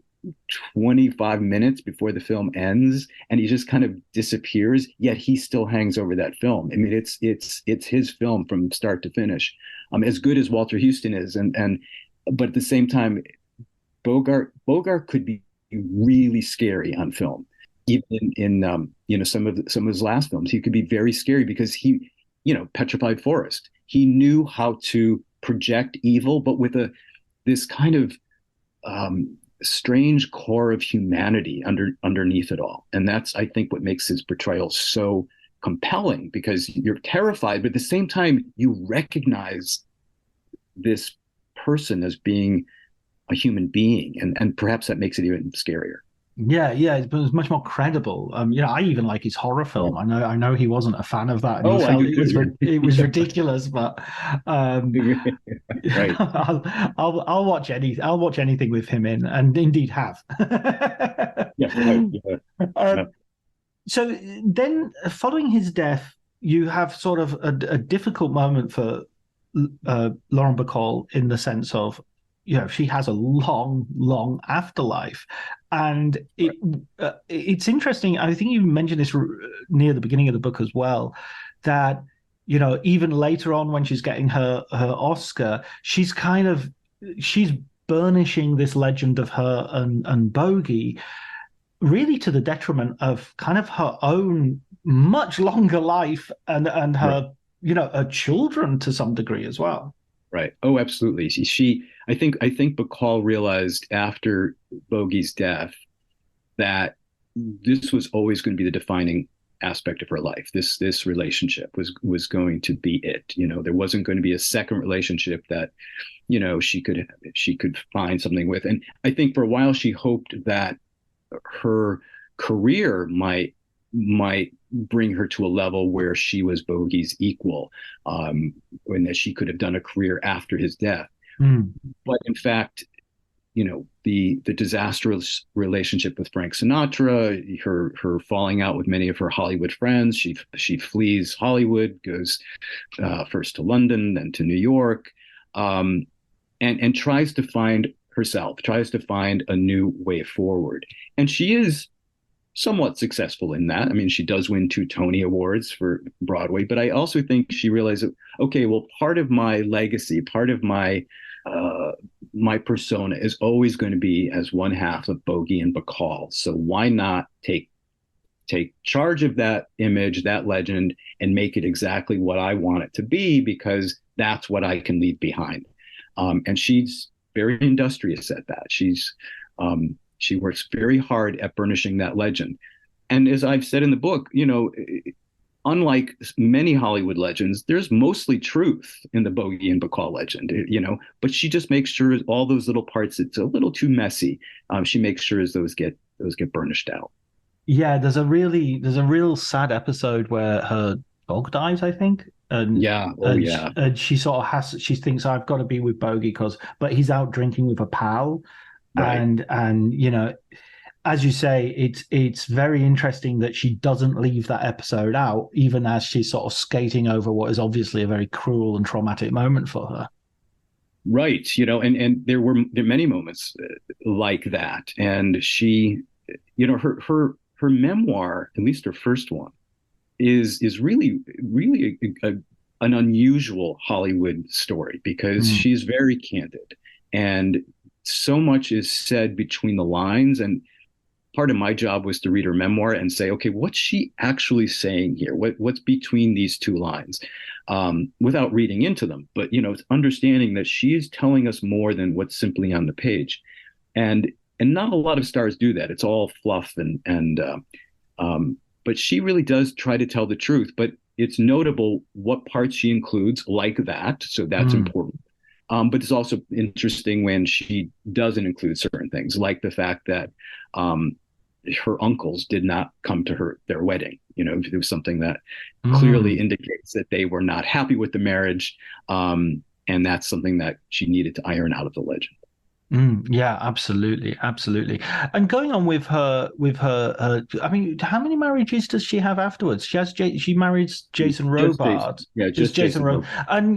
25 minutes before the film ends, and he just kind of disappears, yet he still hangs over that film. I mean, it's his film from start to finish. As good as Walter Huston is, but at the same time, Bogart could be really scary on film. Even in you know, some of his last films, he could be very scary because he, you know, Petrified Forest, he knew how to project evil, but with this kind of strange core of humanity underneath it all. And that's, I think, what makes his portrayal so compelling, because you're terrified, but at the same time, you recognize this person as being a human being, and perhaps that makes it even scarier. Yeah, it was much more credible. You know, I even like his horror film. I know he wasn't a fan of that. And he felt it was ridiculous, but right. I'll watch anything with him in, and indeed have. So then, following his death, you have sort of a difficult moment for Lauren Bacall, in the sense of, you know, she has a long afterlife. And it's interesting. I think you mentioned this near the beginning of the book as well, that, you know, even later on when she's getting her Oscar, she's burnishing this legend of her and Bogie, really to the detriment of kind of her own much longer life and her, you know, her children to some degree as well. Right. Oh, absolutely. I think Bacall realized after Bogie's death that this was always going to be the defining aspect of her life. This relationship was going to be it. You know, there wasn't going to be a second relationship that, you know, she could find something with. And I think for a while she hoped that her career might bring her to a level where she was Bogie's equal, and that she could have done a career after his death. But in fact, the disastrous relationship with Frank Sinatra, her falling out with many of her Hollywood friends. She flees Hollywood, goes first to London, then to New York, and tries to find herself, tries to find a new way forward. And she is somewhat successful in that. I mean, she does win 2 Tony Awards for Broadway, but I also think she realized that, okay, well, part of my legacy, part of my persona is always going to be as one half of Bogie and Bacall. So why not take charge of that image, that legend, and make it exactly what I want it to be, because that's what I can leave behind. And she's very industrious at that. She works very hard at burnishing that legend. And as I've said in the book, unlike many Hollywood legends, there's mostly truth in the Bogie and Bacall legend, but she just makes sure all those little parts, it's a little too messy. She makes sure those get burnished out. Yeah, there's a real sad episode where her dog dies, I think. And she sort of she thinks, I've got to be with Bogie but he's out drinking with a pal. Right. And as you say, it's very interesting that she doesn't leave that episode out, even as she's sort of skating over what is obviously a very cruel and traumatic moment for her. Right. And there were many moments like that. And she, her memoir, at least her first one, is really, really an unusual Hollywood story, because she's very candid, and so much is said between the lines. And part of my job was to read her memoir and say, okay, what's she actually saying here? What's between these 2 lines, without reading into them, but understanding that she's telling us more than what's simply on the page. And not a lot of stars do that. It's all fluff but she really does try to tell the truth. But it's notable what parts she includes like that. So that's important. But it's also interesting when she doesn't include certain things, like the fact that her uncles did not come to their wedding. It was something that clearly indicates that they were not happy with the marriage. And that's something that she needed to iron out of the legend. Yeah, absolutely. And going on with her, I mean, how many marriages does she have afterwards? She marries Jason Robards. Just Jason Robards. And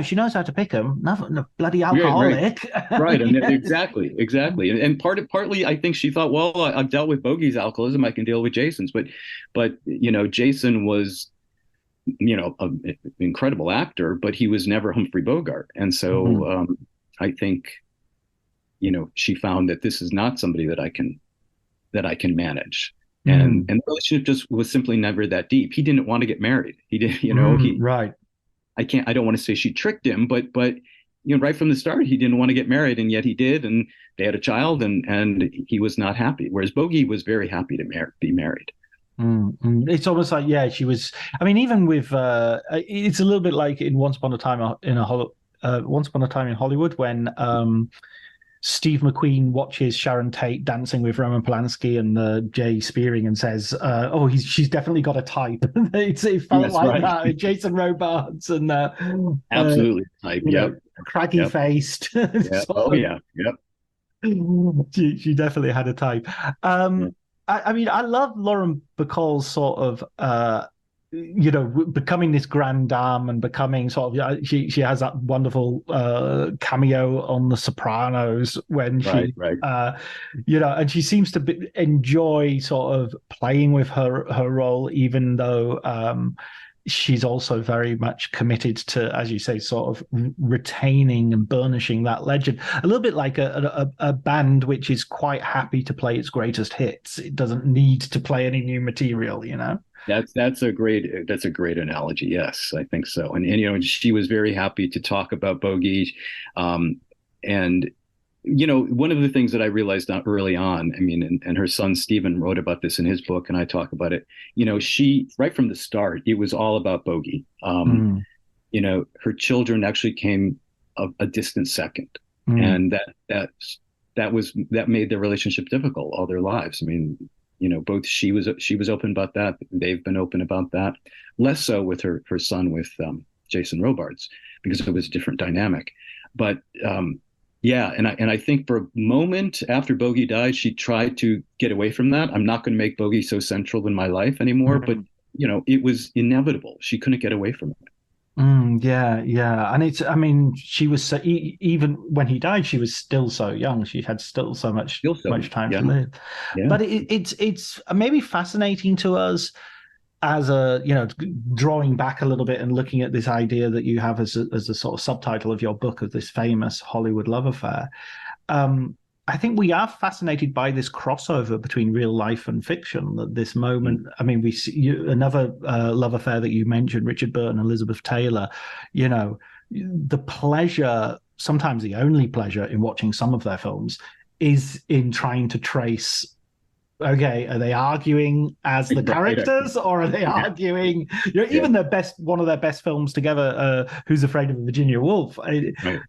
she knows how to pick him. No bloody alcoholic. Right. And exactly. And partly, I think she thought, well, I've dealt with Bogie's alcoholism, I can deal with Jason's. But Jason was, an incredible actor, but he was never Humphrey Bogart. And so I think, she found that this is not somebody that I can manage. And the relationship just was simply never that deep. He didn't want to get married. He did, right. I don't want to say she tricked him, but right from the start, he didn't want to get married, and yet he did. And they had a child, and he was not happy. Whereas Bogie was very happy to be married. It's almost like, she was, I mean, even with, it's a little bit like in Once Upon a Time in Hollywood, when, Steve McQueen watches Sharon Tate dancing with Roman Polanski and Jay Spearing and says, she's definitely got a type. It felt like right. That. Jason Robards and absolutely type. Craggy faced. Yep. She definitely had a type. I mean, I love Lauren Bacall's sort of becoming this grande dame and becoming sort of, she has that wonderful cameo on The Sopranos when she, and she seems to enjoy sort of playing with her role, even though she's also very much committed to, as you say, sort of retaining and burnishing that legend. A little bit like a band which is quite happy to play its greatest hits. It doesn't need to play any new material, That's a great analogy. Yes, I think so. And she was very happy to talk about Bogie. And one of the things that I realized early on, I mean, and her son Stephen wrote about this in his book, and I talk about it. She right from the start, it was all about Bogie. Her children actually came a distant second, and that made their relationship difficult all their lives. I mean, both she was open about that. They've been open about that. Less so with her son, with Jason Robards, because it was a different dynamic. But Yeah, and I think for a moment after Bogie died, she tried to get away from that. I'm not going to make Bogie so central in my life anymore, but it was inevitable. She couldn't get away from it. Yeah, yeah, and I mean, she was so, even when he died, she was still so young. She had still so much time to live. Yeah. But it's maybe fascinating to us as drawing back a little bit and looking at this idea that you have as a sort of subtitle of your book of this famous Hollywood love affair. I think we are fascinated by this crossover between real life and fiction. That this moment, I mean, we see another love affair that you mentioned, Richard Burton, Elizabeth Taylor. The pleasure, sometimes the only pleasure in watching some of their films, is in trying to trace. Okay, are they arguing as the characters, or are they arguing? Even one of their best films together, Who's Afraid of Virginia Woolf?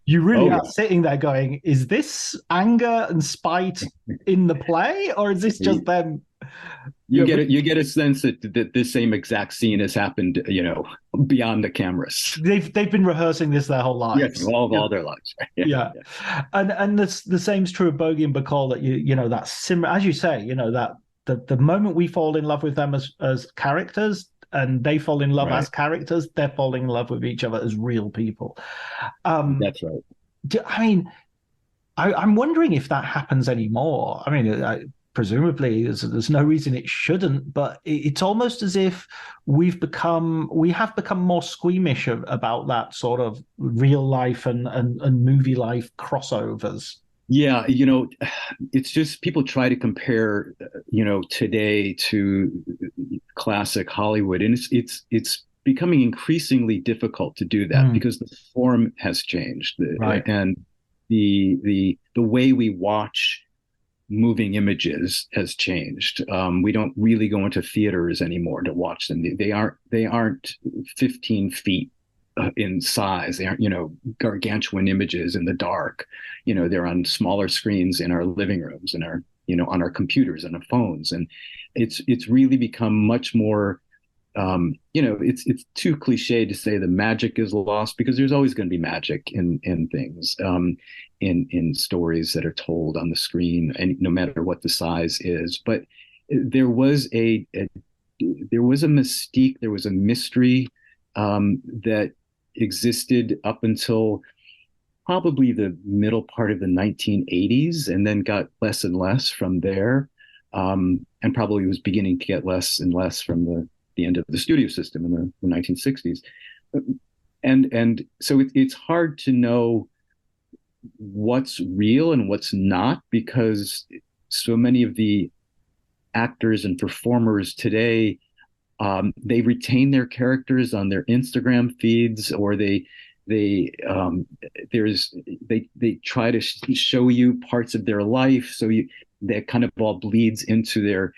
You really are sitting there going, "Is this anger and spite in the play, or is this just them?" You get a sense that this same exact scene has happened, beyond the cameras. They've been rehearsing this their whole lives. Yes, all their lives. Yeah. And the same's true of Bogie and Bacall. That that's as you say, that the moment we fall in love with them as characters, and they fall in love as characters, they're falling in love with each other as real people. That's right. I mean, I'm wondering if that happens anymore. I mean, presumably there's no reason it shouldn't, but it's almost as if we have become more squeamish about that sort of real life and movie life crossovers. Yeah, it's just people try to compare, today to classic Hollywood, and it's becoming increasingly difficult to do that because the form has changed, and the way we watch moving images has changed. We don't really go into theaters anymore to watch them. They aren't 15 feet in size. They aren't, gargantuan images in the dark. They're on smaller screens in our living rooms and on our computers and our phones. And it's really become much more, it's too cliche to say the magic is lost, because there's always going to be magic in things, in stories that are told on the screen, and no matter what the size is. But there was a mystique, there was a mystery that existed up until probably the middle part of the 1980s, and then got less and less from there, and probably was beginning to get less and less from the end of the studio system in the 1960s. And so it's hard to know what's real and what's not, because so many of the actors and performers today, they retain their characters on their Instagram feeds, or they try to show you parts of their life, so that kind of all bleeds into their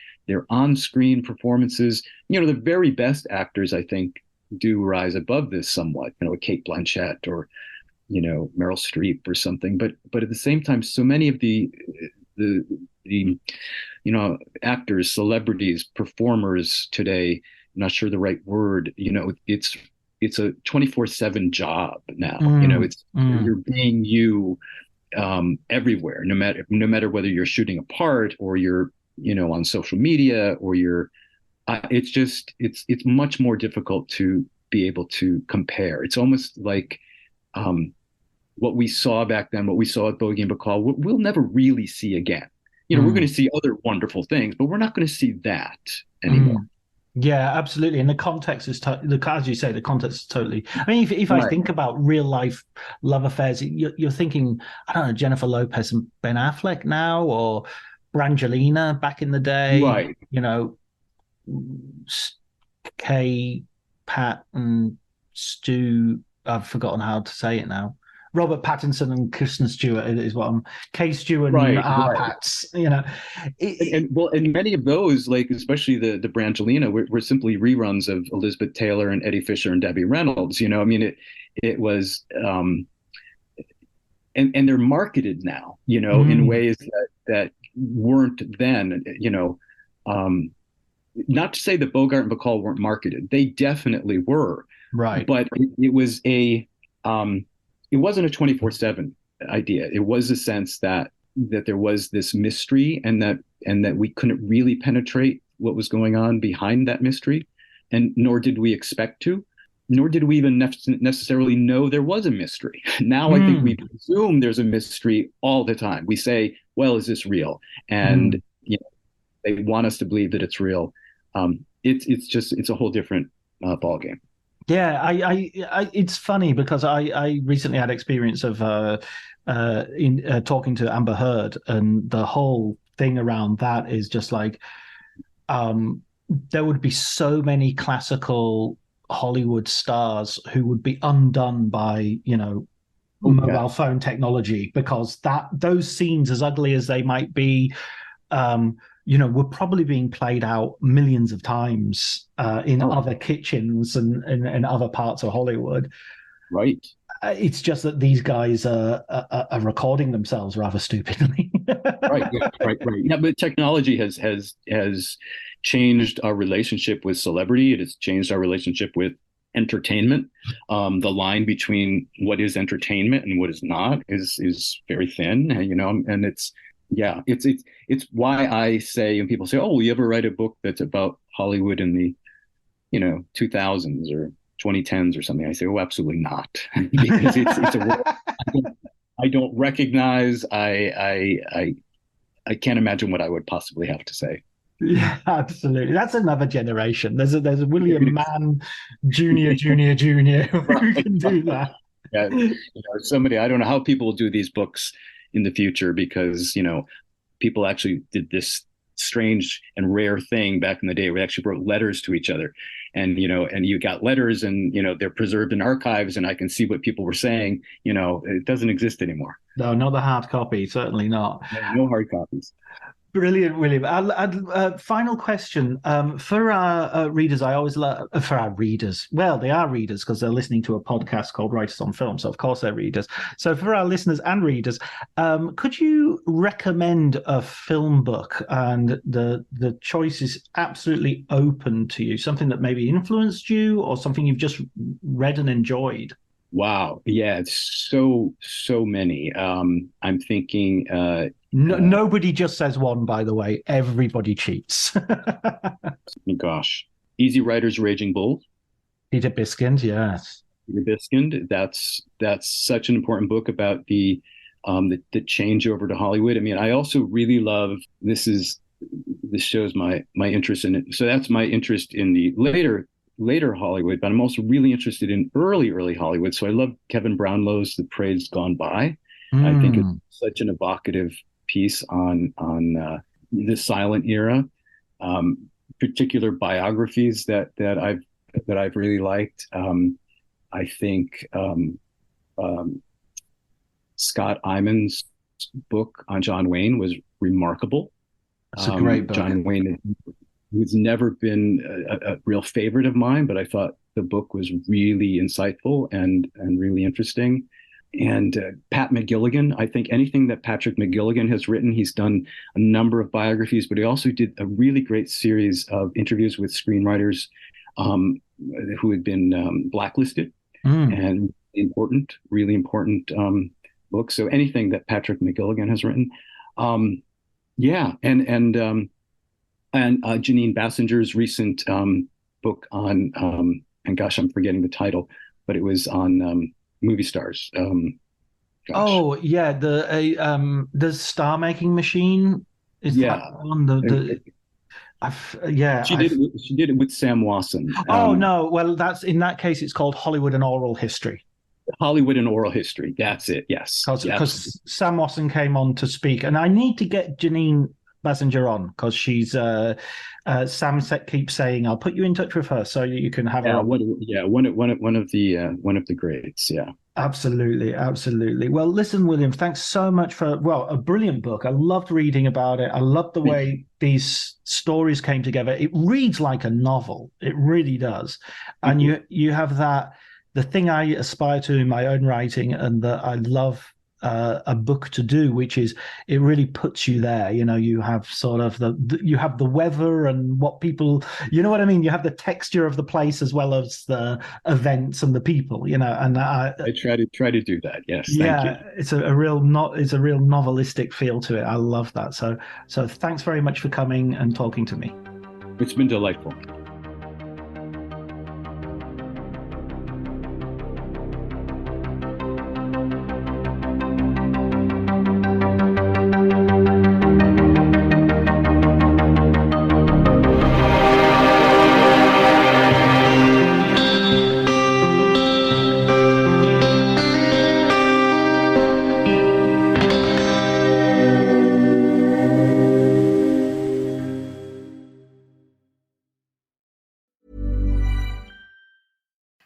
on-screen performances. The very best actors, I think, do rise above this somewhat. Kate Blanchett or Meryl Streep or something. But at the same time, so many of the actors, celebrities, performers today, I'm not sure the right word, it's a 24/7 job now. You're being you everywhere, no matter whether you're shooting a part or you're on social media, or you're it's much more difficult to be able to compare. It's almost like what we saw back then, what we saw at Bogie and Bacall, we'll never really see again. We're going to see other wonderful things, but we're not going to see that anymore. Yeah, absolutely. And the context is, as you say, the context is totally. I mean, if I think about real life love affairs, you're thinking, I don't know, Jennifer Lopez and Ben Affleck now, or Brangelina back in the day, right? Kay, Pat, and Stu. I've forgotten how to say it now. Robert Pattinson and Kristen Stewart is what I'm. Kay Stu and Pats. And many of those, like especially the Brangelina, were simply reruns of Elizabeth Taylor and Eddie Fisher and Debbie Reynolds. I mean, it was, and they're marketed now, in ways that weren't then. Not to say that Bogart and Bacall weren't marketed; they definitely were. Right. But it was it wasn't a 24/7 idea. It was a sense that there was this mystery, and that we couldn't really penetrate what was going on behind that mystery, and nor did we expect to, nor did we even necessarily know there was a mystery. Now I think we presume there's a mystery all the time. We say, well, is this real? And they want us to believe that it's real. It's a whole different ballgame. Yeah, I it's funny because I recently had experience of in talking to Amber Heard, and the whole thing around that is just like there would be so many classical Hollywood stars who would be undone by mobile phone technology, because those scenes, as ugly as they might be, were probably being played out millions of times in other kitchens and other parts of Hollywood. Right. It's just that these guys are recording themselves rather stupidly. Right. Yeah, but technology has changed our relationship with celebrity. It has changed our relationship with entertainment. The line between what is entertainment and what is not is very thin, and it's why I say, and people say, oh, will you ever write a book that's about Hollywood in the 2000s or 2010s or something? I say, oh, absolutely not, because it's a world I don't recognize. I can't imagine what I would possibly have to say. Yeah, absolutely. That's another generation. There's a William Mann Jr. who can do that. Yeah, somebody, I don't know how people will do these books in the future, because people actually did this strange and rare thing back in the day where they actually wrote letters to each other, and you got letters, and they're preserved in archives, and I can see what people were saying. It doesn't exist anymore. No, not the hard copy, certainly not. No hard copies. Brilliant, William. Final question for our readers. I always love for our readers. Well, they are readers because they're listening to a podcast called Writers on Film, so of course they're readers. So for our listeners and readers, could you recommend a film book? And the choice is absolutely open to you. Something that maybe influenced you, or something you've just read and enjoyed. Wow, yeah, it's so many. I'm thinking. Nobody just says one, by the way. Everybody cheats. Gosh. Easy Rider's Raging Bull. Peter Biskind, yes. Peter Biskind. That's such an important book about the changeover to Hollywood. I mean, I also really love, this shows my interest in it. So that's my interest in the later Hollywood, but I'm also really interested in early Hollywood. So I love Kevin Brownlow's The Parade's Gone By. I think it's such an evocative piece on the silent era, particular biographies that I've really liked. I think Scott Iman's book on John Wayne was remarkable. It's a great book. John Wayne has never been a real favorite of mine, but I thought the book was really insightful and really interesting. And Pat McGilligan, I think anything that Patrick McGilligan has written, he's done a number of biographies, but he also did a really great series of interviews with screenwriters who had been blacklisted, and really important books. So anything that Patrick McGilligan has written. And Janine Bassinger's recent book on, and gosh, I'm forgetting the title, but it was on movie stars. Oh yeah, the star making machine is that on She did it with Sam Wasson. No, well, that's in that case it's called Hollywood and Oral History. Hollywood and Oral History. That's it. Yes, because Sam Wasson came on to speak, and I need to get Janine Bassinger on because she's Sam keeps saying I'll put you in touch with her so you can have her. One of the greats. Yeah, absolutely. Well, listen, William, thanks so much for a brilliant book. I loved reading about it. I loved the way these stories came together. It reads like a novel. It really does, and you have the thing I aspire to in my own writing, and that I love a book to do, which is it really puts you there. You have sort of you have the weather and what people, you know what I mean? You have the texture of the place as well as the events and the people, and I try to do that. Yes. Yeah, thank you. it's a real novelistic feel to it. I love that. So thanks very much for coming and talking to me. It's been delightful.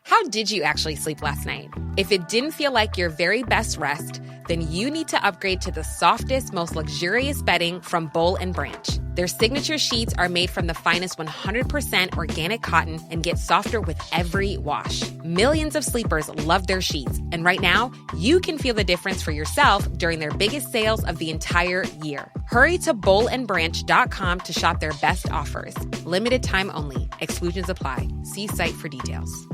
How did you actually sleep last night? If it didn't feel like your very best rest, then you need to upgrade to the softest, most luxurious bedding from Boll & Branch. Their signature sheets are made from the finest 100% organic cotton and get softer with every wash. Millions of sleepers love their sheets, and right now, you can feel the difference for yourself during their biggest sales of the entire year. Hurry to bollandbranch.com to shop their best offers. Limited time only. Exclusions apply. See site for details.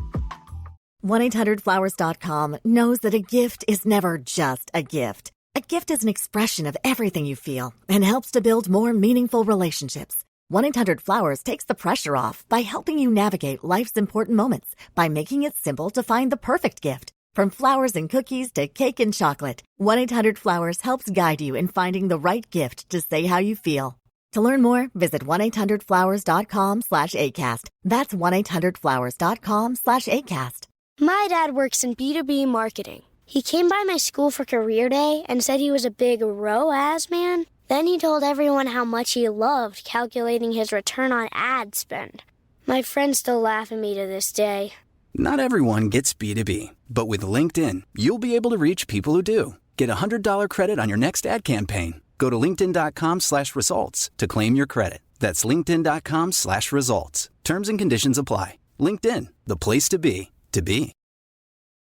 1-800-Flowers.com knows that a gift is never just a gift. A gift is an expression of everything you feel and helps to build more meaningful relationships. 1-800-Flowers takes the pressure off by helping you navigate life's important moments by making it simple to find the perfect gift. From flowers and cookies to cake and chocolate, 1-800-Flowers helps guide you in finding the right gift to say how you feel. To learn more, visit 1-800-Flowers.com/ACAST. That's 1-800-Flowers.com/ACAST. My dad works in B2B marketing. He came by my school for career day and said he was a big ROAS man. Then he told everyone how much he loved calculating his return on ad spend. My friends still laugh at me to this day. Not everyone gets B2B, but with LinkedIn, you'll be able to reach people who do. Get a $100 credit on your next ad campaign. Go to linkedin.com/results to claim your credit. That's linkedin.com/results. Terms and conditions apply. LinkedIn, the place to be.